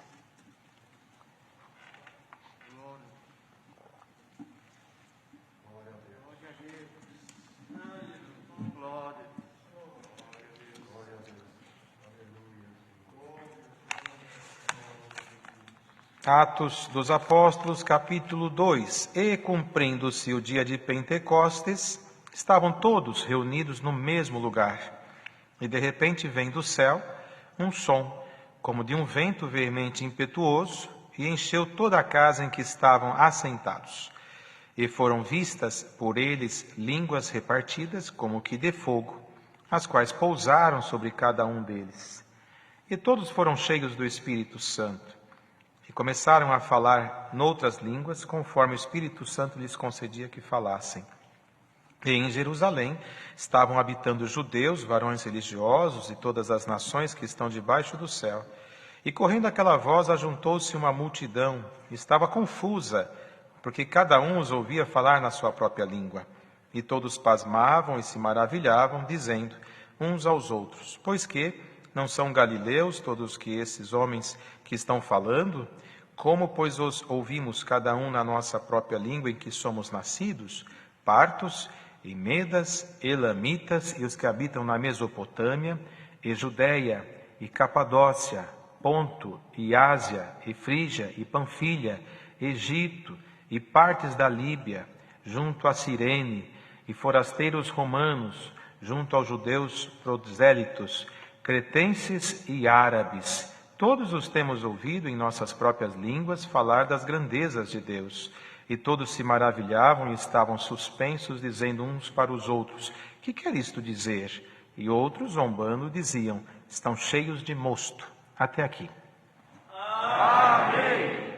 Atos dos Apóstolos, capítulo 2. E cumprindo-se o dia de Pentecostes, estavam todos reunidos no mesmo lugar. E de repente vem do céu um som, como de um vento veemente e impetuoso, e encheu toda a casa em que estavam assentados. E foram vistas por eles línguas repartidas, como que de fogo, as quais pousaram sobre cada um deles. E todos foram cheios do Espírito Santo, e começaram a falar noutras línguas, conforme o Espírito Santo lhes concedia que falassem. E em Jerusalém estavam habitando judeus, varões religiosos e todas as nações que estão debaixo do céu. E correndo aquela voz, ajuntou-se uma multidão, e estava confusa, porque cada um os ouvia falar na sua própria língua. E todos pasmavam e se maravilhavam, dizendo uns aos outros, pois que não são galileus todos que esses homens que estão falando? Como, pois, os ouvimos cada um na nossa própria língua em que somos nascidos? Partos, e medas, elamitas, e os que habitam na Mesopotâmia, e Judéia, e Capadócia, Ponto, e Ásia, e Frígia, e Panfilha, Egito, e partes da Líbia, junto a Cirene, e forasteiros romanos, junto aos judeus prosélitos, cretenses e árabes, todos os temos ouvido em nossas próprias línguas falar das grandezas de Deus. E todos se maravilhavam e estavam suspensos, dizendo uns para os outros: que quer isto dizer? E outros, zombando, diziam: estão cheios de mosto. Até aqui. Amém.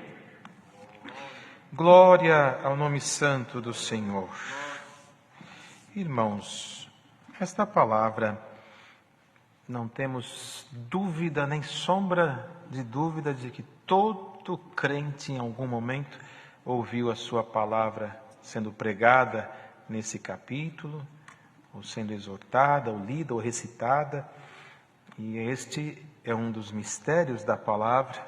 Glória ao nome santo do Senhor. Irmãos, esta palavra, não temos dúvida, nem sombra de dúvida de que todo crente em algum momento ouviu a sua palavra sendo pregada nesse capítulo, ou sendo exortada, ou lida, ou recitada. E este é um dos mistérios da palavra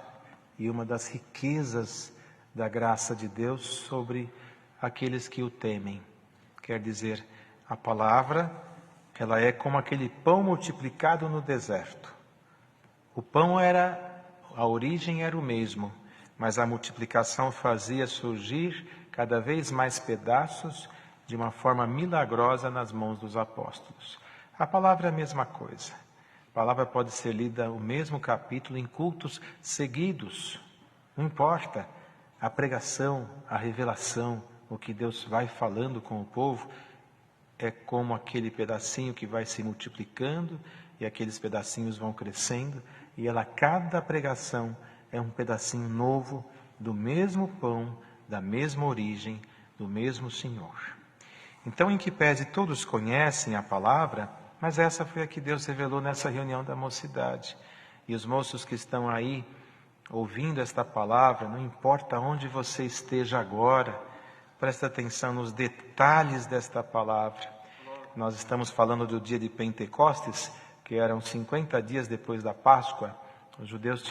e uma das riquezas da graça de Deus sobre aqueles que o temem. Quer dizer, a palavra, ela é como aquele pão multiplicado no deserto. O pão a origem era o mesmo, mas a multiplicação fazia surgir cada vez mais pedaços de uma forma milagrosa nas mãos dos apóstolos. A palavra é a mesma coisa. A palavra pode ser lida o mesmo capítulo em cultos seguidos. Não importa a pregação, a revelação, o que Deus vai falando com o povo, é como aquele pedacinho que vai se multiplicando e aqueles pedacinhos vão crescendo e cada pregação é um pedacinho novo do mesmo pão, da mesma origem, do mesmo Senhor. Então, em que pese todos conhecem a palavra, mas essa foi a que Deus revelou nessa reunião da mocidade. E os moços que estão aí ouvindo esta palavra, não importa onde você esteja agora, presta atenção nos detalhes desta palavra. Nós estamos falando do dia de Pentecostes, que eram 50 dias depois da Páscoa. Os judeus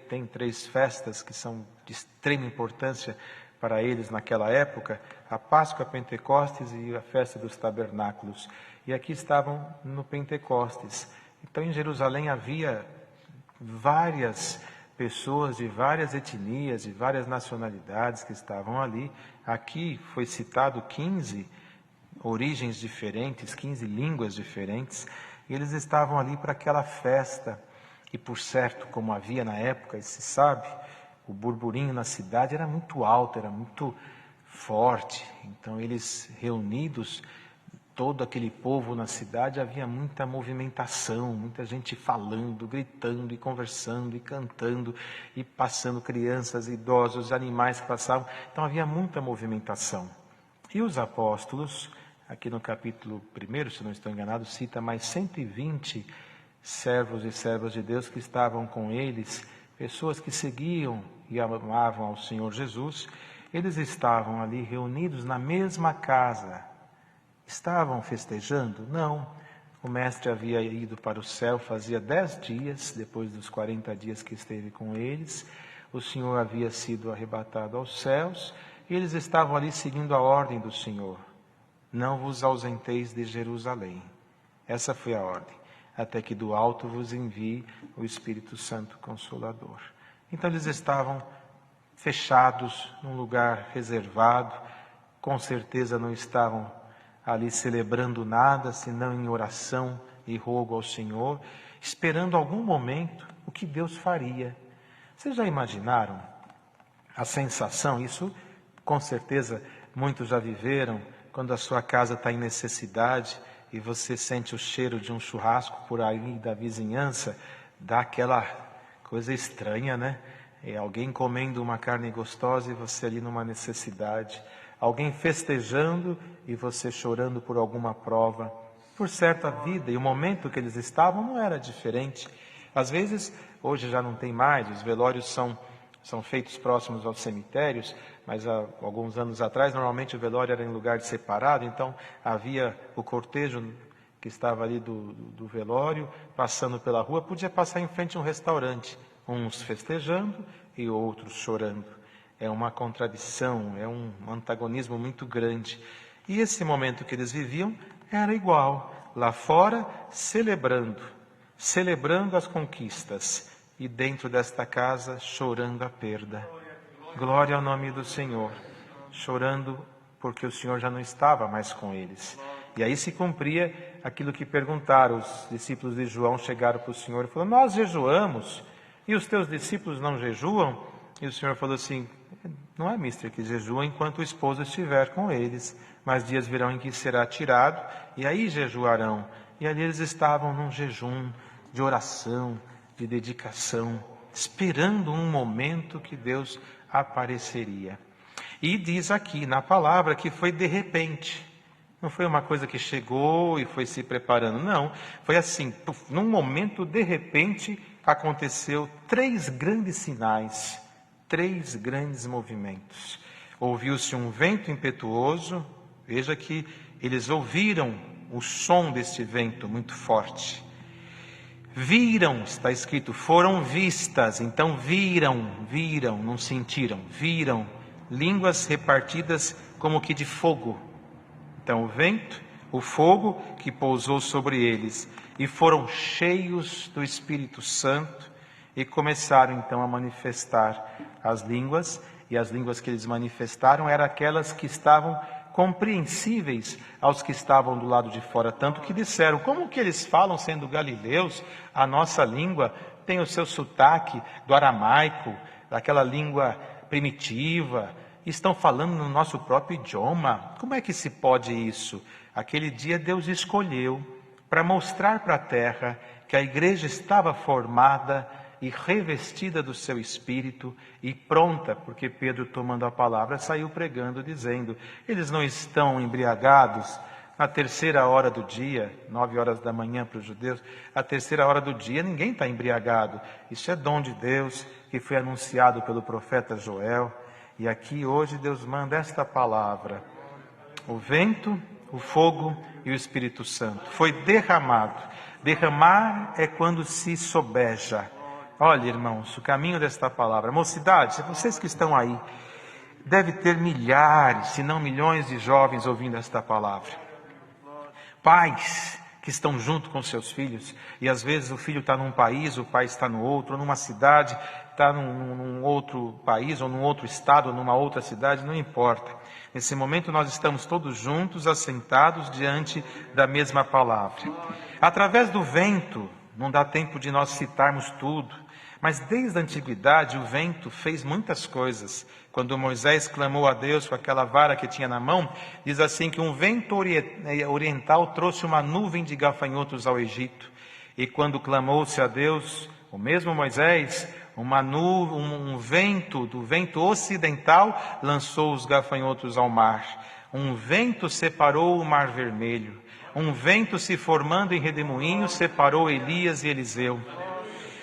têm 3 festas que são de extrema importância para eles naquela época: a Páscoa, a Pentecostes e a festa dos tabernáculos. E aqui estavam no Pentecostes. Então, em Jerusalém havia várias pessoas de várias etnias, de várias nacionalidades que estavam ali. Aqui foi citado 15 origens diferentes, 15 línguas diferentes, e eles estavam ali para aquela festa. E por certo, como havia na época, e se sabe, o burburinho na cidade era muito alto, era muito forte. Então eles reunidos, todo aquele povo na cidade, havia muita movimentação, muita gente falando, gritando e conversando e cantando e passando crianças, idosos, animais que passavam. Então havia muita movimentação. E os apóstolos, aqui no capítulo 1, se não estou enganado, cita mais 120 servos e servas de Deus que estavam com eles, pessoas que seguiam e amavam ao Senhor Jesus. Eles estavam ali reunidos na mesma casa. Estavam festejando? Não. O mestre havia ido para o céu fazia 10 dias, depois dos 40 dias que esteve com eles. O Senhor havia sido arrebatado aos céus e eles estavam ali seguindo a ordem do Senhor. Não vos ausenteis de Jerusalém. Essa foi a ordem. Até que do alto vos envie o Espírito Santo Consolador. Então eles estavam fechados num lugar reservado, com certeza não estavam ali celebrando nada, senão em oração e rogo ao Senhor, esperando algum momento o que Deus faria. Vocês já imaginaram a sensação? Isso com certeza muitos já viveram, quando a sua casa está em necessidade e você sente o cheiro de um churrasco por aí da vizinhança, dá aquela coisa estranha, né? É alguém comendo uma carne gostosa e você ali numa necessidade. Alguém festejando e você chorando por alguma prova. Por certo, a vida e o momento que eles estavam não era diferente. Às vezes, hoje já não tem mais, os velórios são feitos próximos aos cemitérios, mas há alguns anos atrás, normalmente o velório era em lugar separado, então havia o cortejo que estava ali do velório, passando pela rua, podia passar em frente a um restaurante, uns festejando e outros chorando. É uma contradição, é um antagonismo muito grande. E esse momento que eles viviam era igual, lá fora, celebrando as conquistas, e dentro desta casa, chorando a perda. Glória ao nome do Senhor. Chorando porque o Senhor já não estava mais com eles. E aí se cumpria aquilo que perguntaram. Os discípulos de João chegaram para o Senhor e falaram: nós jejuamos, E os teus discípulos não jejuam? E o Senhor falou assim, não é mister que jejua enquanto o esposo estiver com eles, mas dias virão em que será tirado, e aí jejuarão. E ali eles estavam num jejum de oração, de dedicação, esperando um momento que Deus apareceria. E diz aqui na palavra que foi de repente. Não foi uma coisa que chegou e foi se preparando, não. Foi assim, num momento, de repente, aconteceu 3 grandes sinais, 3 grandes movimentos. Ouviu-se um vento impetuoso, veja que eles ouviram o som desse vento muito forte. Viram, está escrito, foram vistas, então viram, não sentiram, viram línguas repartidas como que de fogo. Então o vento, o fogo que pousou sobre eles, e foram cheios do Espírito Santo, e começaram então a manifestar as línguas, e as línguas que eles manifestaram eram aquelas que estavam compreensíveis aos que estavam do lado de fora, tanto que disseram, como que eles falam sendo galileus, a nossa língua tem o seu sotaque do aramaico, daquela língua primitiva, estão falando no nosso próprio idioma, como é que se pode isso? Aquele dia Deus escolheu para mostrar para a terra que a igreja estava formada e revestida do seu Espírito e pronta, porque Pedro, tomando a palavra, saiu pregando, dizendo, eles não estão embriagados na 3ª hora do dia, 9 horas da manhã para os judeus, a 3ª hora do dia, ninguém está embriagado, isso é dom de Deus, que foi anunciado pelo profeta Joel, e aqui hoje Deus manda esta palavra, o vento, o fogo e o Espírito Santo, foi derramado. Derramar é quando se sobeja. Olha, irmãos, o caminho desta palavra. Mocidade, vocês que estão aí, deve ter milhares, se não milhões de jovens ouvindo esta palavra. Pais que estão junto com seus filhos, e às vezes o filho está num país, o pai está no outro, ou numa cidade, está num outro país, ou num outro estado, ou numa outra cidade, não importa. Nesse momento nós estamos todos juntos, assentados diante da mesma palavra. Através do vento, não dá tempo de nós citarmos tudo, mas desde a antiguidade o vento fez muitas coisas. Quando Moisés clamou a Deus com aquela vara que tinha na mão, diz assim que um vento oriental trouxe uma nuvem de gafanhotos ao Egito. E quando clamou-se a Deus, o mesmo Moisés, um vento do vento ocidental lançou os gafanhotos ao mar. Um vento separou o mar vermelho. Um vento se formando em redemoinho separou Elias e Eliseu.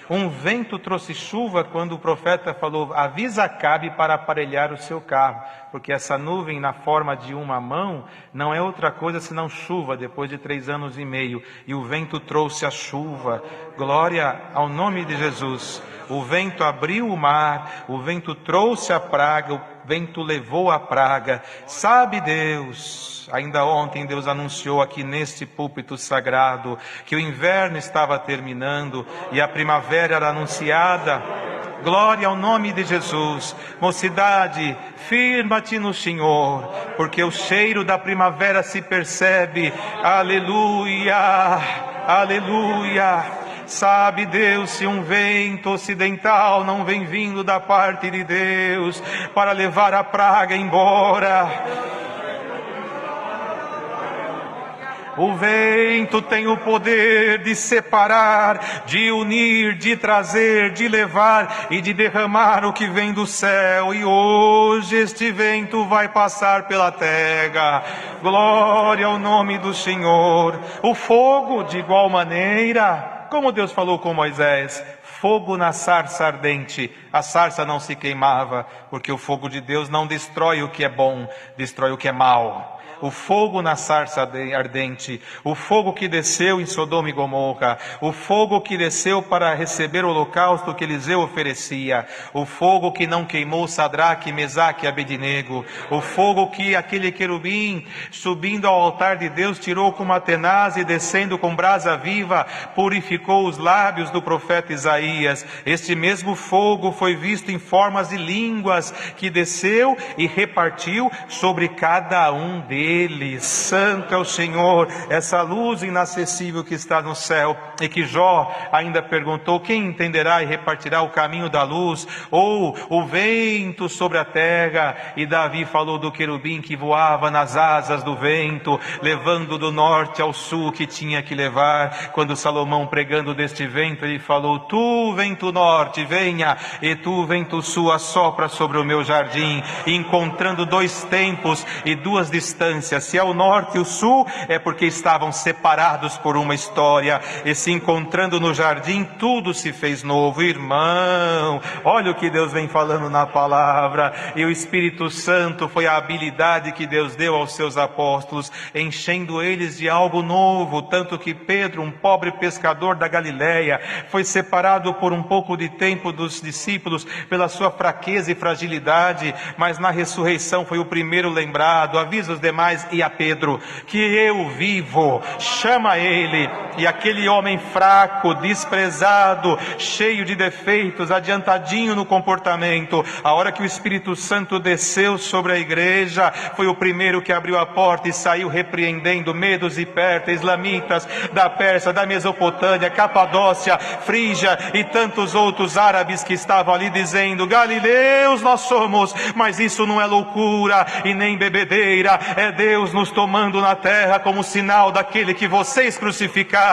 Um vento trouxe chuva quando o profeta falou, avisa Acabe para aparelhar o seu carro, porque essa nuvem na forma de uma mão não é outra coisa senão chuva, depois de 3 anos e meio. E o vento trouxe a chuva, glória ao nome de Jesus. O vento abriu o mar, o vento trouxe a praga, o vento levou a praga. Sabe Deus, ainda ontem Deus anunciou aqui neste púlpito sagrado que o inverno estava terminando e a primavera era anunciada. Glória ao nome de Jesus. Mocidade, firma-te no Senhor, porque o cheiro da primavera se percebe. Aleluia, aleluia. Sabe Deus se um vento ocidental não vem vindo da parte de Deus para levar a praga embora. O vento tem o poder de separar, de unir, de trazer, de levar e de derramar o que vem do céu. E hoje este vento vai passar pela terra. Glória ao nome do Senhor. O fogo, de igual maneira, como Deus falou com Moisés, fogo na sarça ardente. A sarça não se queimava, porque o fogo de Deus não destrói o que é bom, destrói o que é mal. O fogo na sarça ardente, o fogo que desceu em Sodoma e Gomorra, o fogo que desceu para receber o holocausto que Eliseu oferecia, o fogo que não queimou Sadraque, Mesaque e Abednego, o fogo que aquele querubim subindo ao altar de Deus tirou com uma tenaz e descendo com brasa viva, purificou os lábios do profeta Isaías. Este mesmo fogo foi visto em formas de línguas que desceu e repartiu sobre cada um deles. Ele, santo é o Senhor, essa luz inacessível que está no céu. E que Jó ainda perguntou: quem entenderá e repartirá o caminho da luz? Ou o vento sobre a terra? E Davi falou do querubim que voava nas asas do vento, levando do norte ao sul que tinha que levar. Quando Salomão, pregando deste vento, ele falou: tu, vento norte, venha, e tu, vento sul, assopra sobre o meu jardim. Encontrando dois tempos e duas distâncias, se é o norte e o sul, é porque estavam separados por uma história, e se encontrando no jardim, tudo se fez novo. Irmão, olha o que Deus vem falando na palavra. E o Espírito Santo foi a habilidade que Deus deu aos seus apóstolos, enchendo eles de algo novo, tanto que Pedro, um pobre pescador da Galileia, foi separado por um pouco de tempo dos discípulos pela sua fraqueza e fragilidade, mas na ressurreição foi o primeiro lembrado. Avisa os demais e a Pedro que eu vivo, chama ele. E aquele homem fraco, desprezado, cheio de defeitos, adiantadinho no comportamento, a hora que o Espírito Santo desceu sobre a igreja, foi o primeiro que abriu a porta e saiu repreendendo Medos e Pérsia, islamitas da Pérsia, da Mesopotâmia, Capadócia, Frígia e tantos outros árabes que estavam ali, dizendo: galileus nós somos, mas isso não é loucura e nem bebedeira, é Deus nos tomando na terra como sinal daquele que vocês crucificaram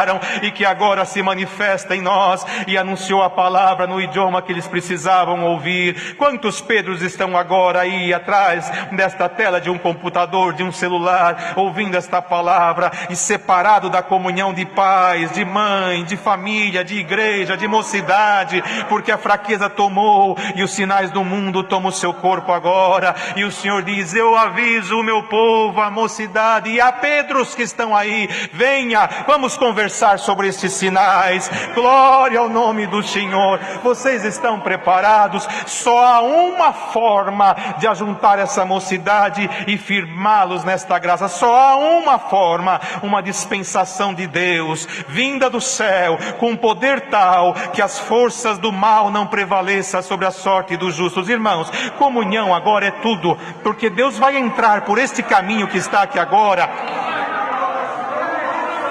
e que agora se manifesta em nós. E anunciou a palavra no idioma que eles precisavam ouvir. Quantos Pedros estão agora aí atrás desta tela de um computador, de um celular, ouvindo esta palavra e separado da comunhão de pais, de mãe, de família, de igreja, de mocidade, porque a fraqueza tomou e os sinais do mundo tomam o seu corpo agora. E o Senhor diz: eu aviso o meu povo, a mocidade e a Pedros que estão aí, venha, vamos conversar sobre estes sinais. Glória ao nome do Senhor. Vocês estão preparados? Só há uma forma de ajuntar essa mocidade e firmá-los nesta graça. Só há uma forma, uma dispensação de Deus, vinda do céu, com poder tal que as forças do mal não prevaleçam sobre a sorte dos justos. Irmãos, comunhão agora é tudo, porque Deus vai entrar por este caminho que está aqui agora.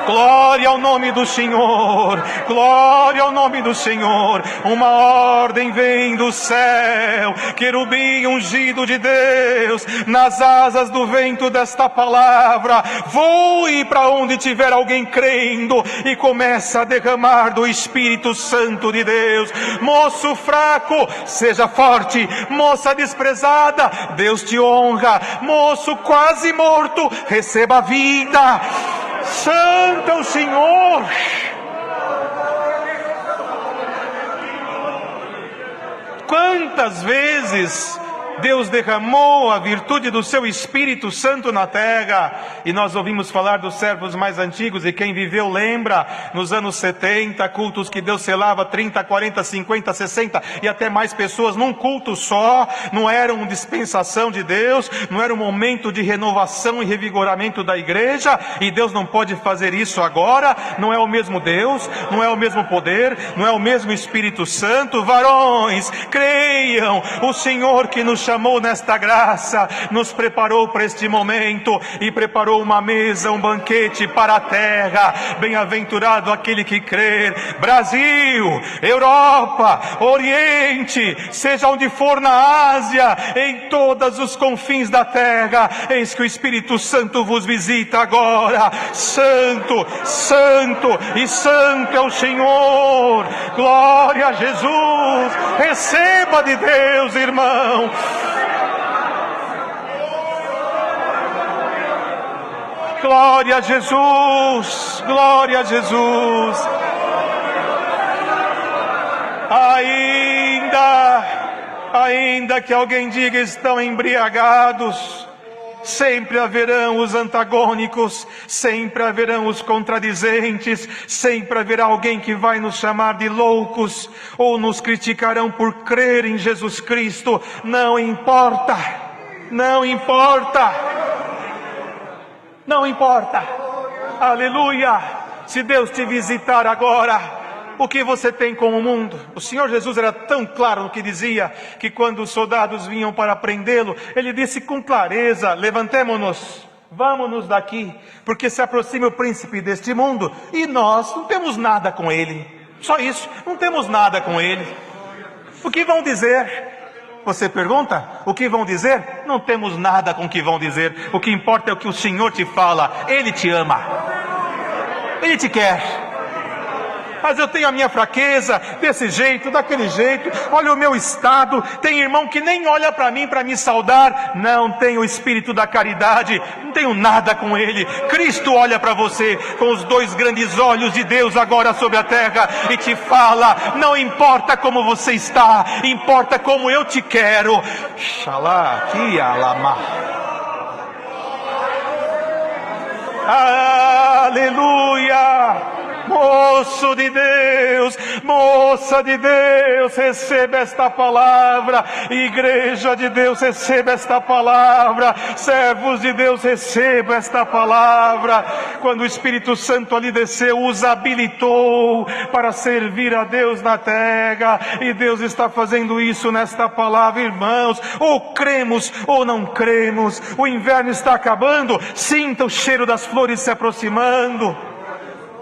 Glória ao nome do Senhor, glória ao nome do Senhor. Uma ordem vem do céu, querubim ungido de Deus, nas asas do vento desta palavra, voe para onde tiver alguém crendo e começa a derramar do Espírito Santo de Deus. Moço fraco, seja forte. Moça desprezada, Deus te honra. Moço quase morto, receba a vida. Santo é o Senhor. Quantas vezes Deus derramou a virtude do seu Espírito Santo na terra, e nós ouvimos falar dos servos mais antigos, e quem viveu lembra, nos anos 70, cultos que Deus selava 30, 40, 50, 60 e até mais pessoas num culto só. Não era uma dispensação de Deus, não era um momento de renovação e revigoramento da igreja, e Deus não pode fazer isso agora. Não é o mesmo Deus, não é o mesmo poder, não é o mesmo Espírito Santo. Varões, creiam, o Senhor que nos chamou nesta graça, nos preparou para este momento e preparou uma mesa, um banquete para a terra. Bem-aventurado aquele que crer. Brasil, Europa, Oriente, seja onde for na Ásia, em todos os confins da terra, eis que o Espírito Santo vos visita agora. Santo, santo e santo é o Senhor. Glória a Jesus. Receba de Deus, irmão. Glória a Jesus, glória a Jesus. Ainda que alguém diga estão embriagados, sempre haverão os antagônicos, sempre haverão os contradizentes, sempre haverá alguém que vai nos chamar de loucos, ou nos criticarão por crer em Jesus Cristo. Não importa, não importa, não importa. Aleluia! Se Deus te visitar agora, o que você tem com o mundo? O Senhor Jesus era tão claro no que dizia, que quando os soldados vinham para prendê-lo, ele disse com clareza: levantemo-nos, Vamos-nos daqui, porque se aproxima o príncipe deste mundo e nós não temos nada com ele. Só isso, não temos nada com ele. O que vão dizer? Você pergunta, o que vão dizer? Não temos nada com o que vão dizer. O que importa é o que o Senhor te fala. Ele te ama. Ele te quer. Mas eu tenho a minha fraqueza, desse jeito, daquele jeito, olha o meu estado. Tem irmão que nem olha para mim para me saudar. Não tem o espírito da caridade, não tenho nada com ele. Cristo olha para você com os dois grandes olhos de Deus agora sobre a terra e te fala: não importa como você está, importa como eu te quero. Xalá, que alama. Aleluia! Moço de Deus, moça de Deus, receba esta palavra. Igreja de Deus, receba esta palavra. Servos de Deus, receba esta palavra. Quando o Espírito Santo ali desceu, os habilitou para servir a Deus na terra. E Deus está fazendo isso nesta palavra, irmãos. Ou cremos ou não cremos. O inverno está acabando. Sinta o cheiro das flores se aproximando.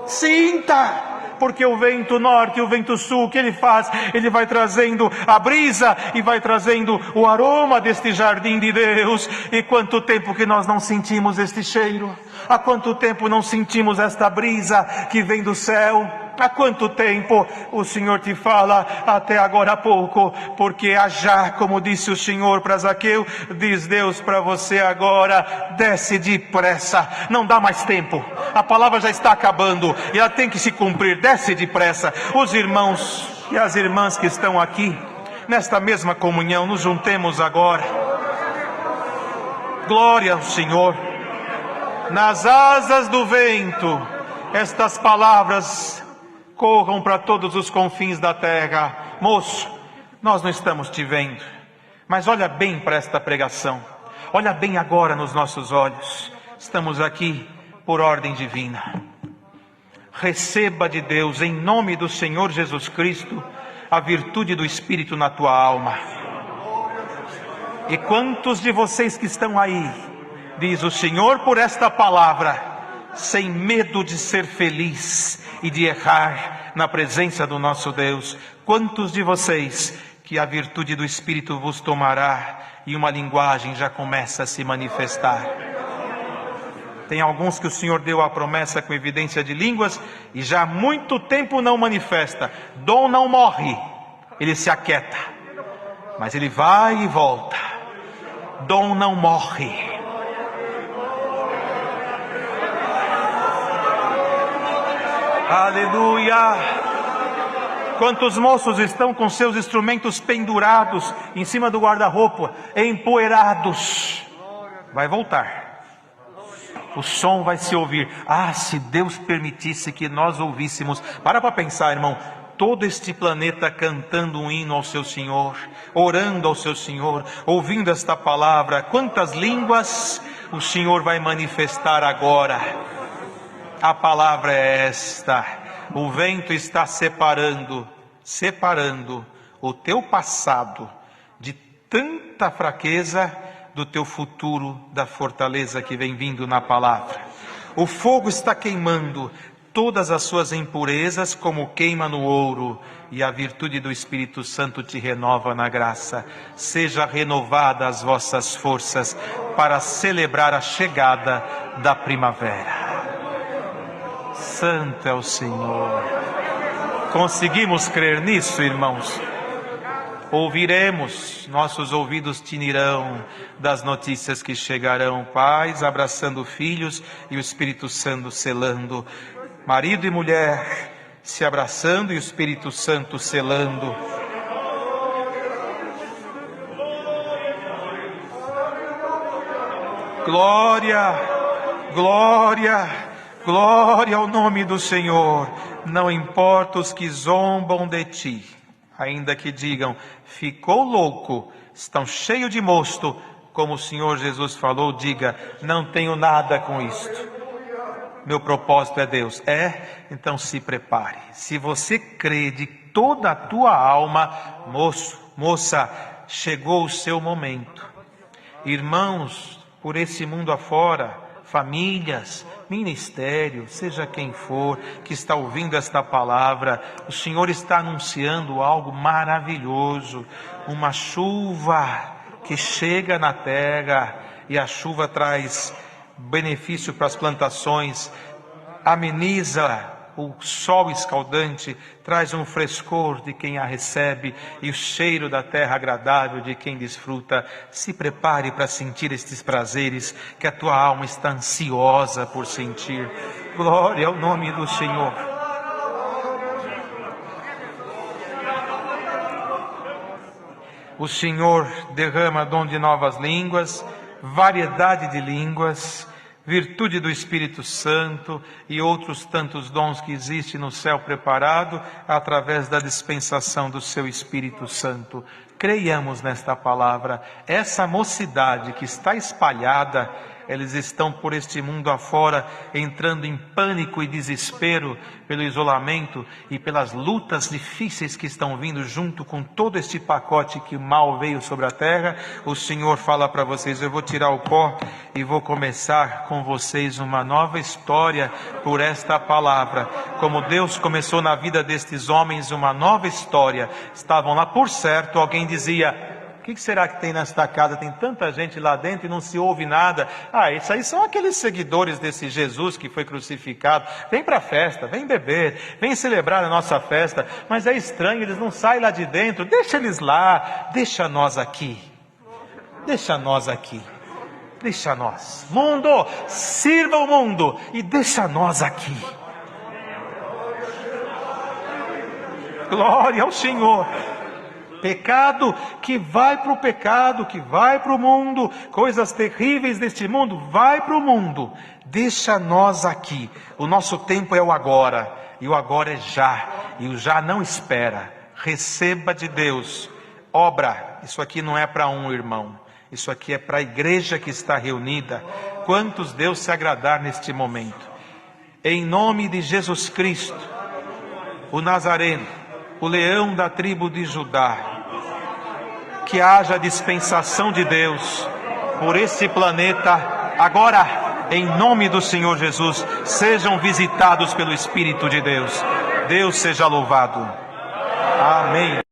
Sinta, porque o vento norte e o vento sul, o que ele faz? Ele vai trazendo a brisa e vai trazendo o aroma deste jardim de Deus. E quanto tempo que nós não sentimos este cheiro? Há quanto tempo não sentimos esta brisa que vem do céu? Há quanto tempo? O Senhor te fala até agora há pouco, porque há já, como disse o Senhor para Zaqueu, diz Deus para você agora: desce depressa, não dá mais tempo, a palavra já está acabando e ela tem que se cumprir, desce depressa. Os irmãos e as irmãs que estão aqui, nesta mesma comunhão, nos juntemos agora. Glória ao Senhor. Nas asas do vento, estas palavras corram para todos os confins da terra. Moço, nós não estamos te vendo, mas olha bem para esta pregação. Olha bem agora nos nossos olhos. Estamos aqui por ordem divina. Receba de Deus, em nome do Senhor Jesus Cristo, a virtude do Espírito na tua alma. E quantos de vocês que estão aí, diz o Senhor por esta palavra, sem medo de ser feliz e de errar na presença do nosso Deus. Quantos de vocês que a virtude do Espírito vos tomará e uma linguagem já começa a se manifestar? Tem alguns que o Senhor deu a promessa com evidência de línguas e já há muito tempo não manifesta. Dom não morre, ele se aquieta, mas ele vai e volta. Dom não morre. Aleluia! Quantos moços estão com seus instrumentos pendurados em cima do guarda-roupa, empoeirados? Vai voltar. O som vai se ouvir. Ah, se Deus permitisse que nós ouvíssemos. Para pensar, irmão. Todo este planeta cantando um hino ao seu Senhor, orando ao seu Senhor, ouvindo esta palavra. Quantas línguas o Senhor vai manifestar agora? A palavra é esta: o vento está separando o teu passado de tanta fraqueza do teu futuro, da fortaleza que vem vindo na palavra. O fogo está queimando todas as suas impurezas como queima no ouro, e a virtude do Espírito Santo te renova na graça. Seja renovada as vossas forças para celebrar a chegada da primavera. Santo é o Senhor. Conseguimos crer nisso, irmãos? Ouviremos, nossos ouvidos tinirão das notícias que chegarão. Pais abraçando filhos e o Espírito Santo selando. Marido e mulher se abraçando e o Espírito Santo selando. Glória, glória, glória ao nome do Senhor. Não importa os que zombam de ti, ainda que digam, ficou louco, estão cheios de mosto, como o Senhor Jesus falou, diga, não tenho nada com isto. Meu propósito é Deus. Então se prepare. Se você crê de toda a tua alma, moço, moça, chegou o seu momento. Irmãos, por esse mundo afora, famílias, ministério, seja quem for que está ouvindo esta palavra, o Senhor está anunciando algo maravilhoso, uma chuva que chega na terra, e a chuva traz benefício para as plantações, ameniza o sol escaldante, traz um frescor de quem a recebe e o cheiro da terra agradável de quem desfruta. Se prepare para sentir estes prazeres que a tua alma está ansiosa por sentir. Glória ao nome do Senhor. O Senhor derrama dom de novas línguas, variedade de línguas, virtude do Espírito Santo e outros tantos dons que existem no céu preparado através da dispensação do seu Espírito Santo. Creiamos nesta palavra. Essa mocidade que está espalhada, eles estão por este mundo afora, entrando em pânico e desespero pelo isolamento e pelas lutas difíceis que estão vindo junto com todo este pacote que mal veio sobre a terra. O Senhor fala para vocês: eu vou tirar o pó e vou começar com vocês uma nova história por esta palavra. Como Deus começou na vida destes homens uma nova história. Estavam lá, por certo, alguém dizia: o que será que tem nesta casa? Tem tanta gente lá dentro e não se ouve nada. Isso aí são aqueles seguidores desse Jesus que foi crucificado. Vem para a festa, vem beber, vem celebrar a nossa festa. Mas é estranho, eles não saem lá de dentro. Deixa eles lá, deixa nós aqui. Deixa nós aqui. Deixa nós. Mundo, sirva o mundo e deixa nós aqui. Glória ao Senhor. Pecado que vai para o pecado, que vai para o mundo, coisas terríveis deste mundo, vai para o mundo, deixa nós aqui. O nosso tempo é o agora, e o agora é já, e o já não espera. Receba de Deus, obra. Isso aqui não é para um irmão, isso aqui é para a igreja que está reunida. Quantos Deus se agradar neste momento. Em nome de Jesus Cristo, o Nazareno, o leão da tribo de Judá, que haja dispensação de Deus por esse planeta agora, em nome do Senhor Jesus. Sejam visitados pelo Espírito de Deus. Deus seja louvado. Amém.